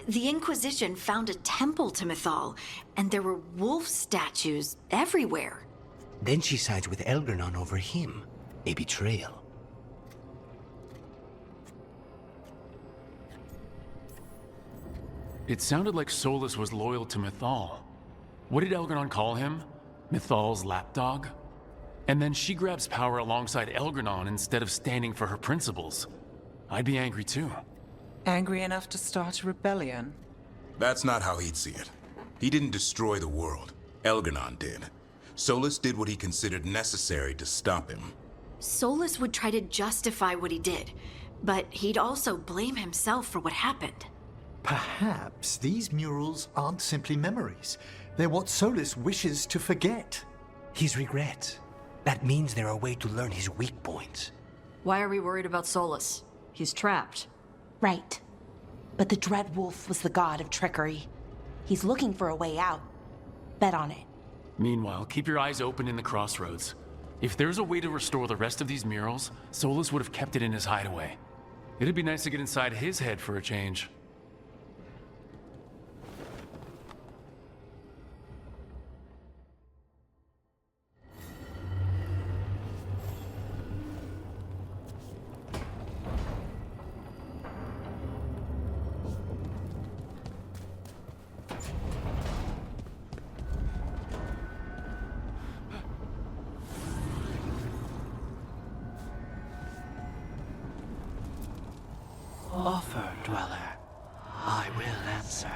The Inquisition found a temple to Mythal, and there were wolf statues everywhere. Then she sides with Elgranon over him. A betrayal. It sounded like Solus was loyal to Mythal. What did Elgranon call him? Mythal's lapdog? And then she grabs power alongside Elgranon instead of standing for her principles. I'd be angry too. Angry enough to start a rebellion? That's not how he'd see it. He didn't destroy the world. Elgranon did. Solus did what he considered necessary to stop him. Solus would try to justify what he did, but he'd also blame himself for what happened. Perhaps these murals aren't simply memories. They're what Solus wishes to forget. His regrets. That means they're a way to learn his weak points. Why are we worried about Solus? He's trapped. Right. But the Dreadwolf was the god of trickery. He's looking for a way out. Bet on it. Meanwhile, keep your eyes open in the crossroads. If there's a way to restore the rest of these murals, Solus would have kept it in his hideaway. It'd be nice to get inside his head for a change. Offer, dweller. I will answer.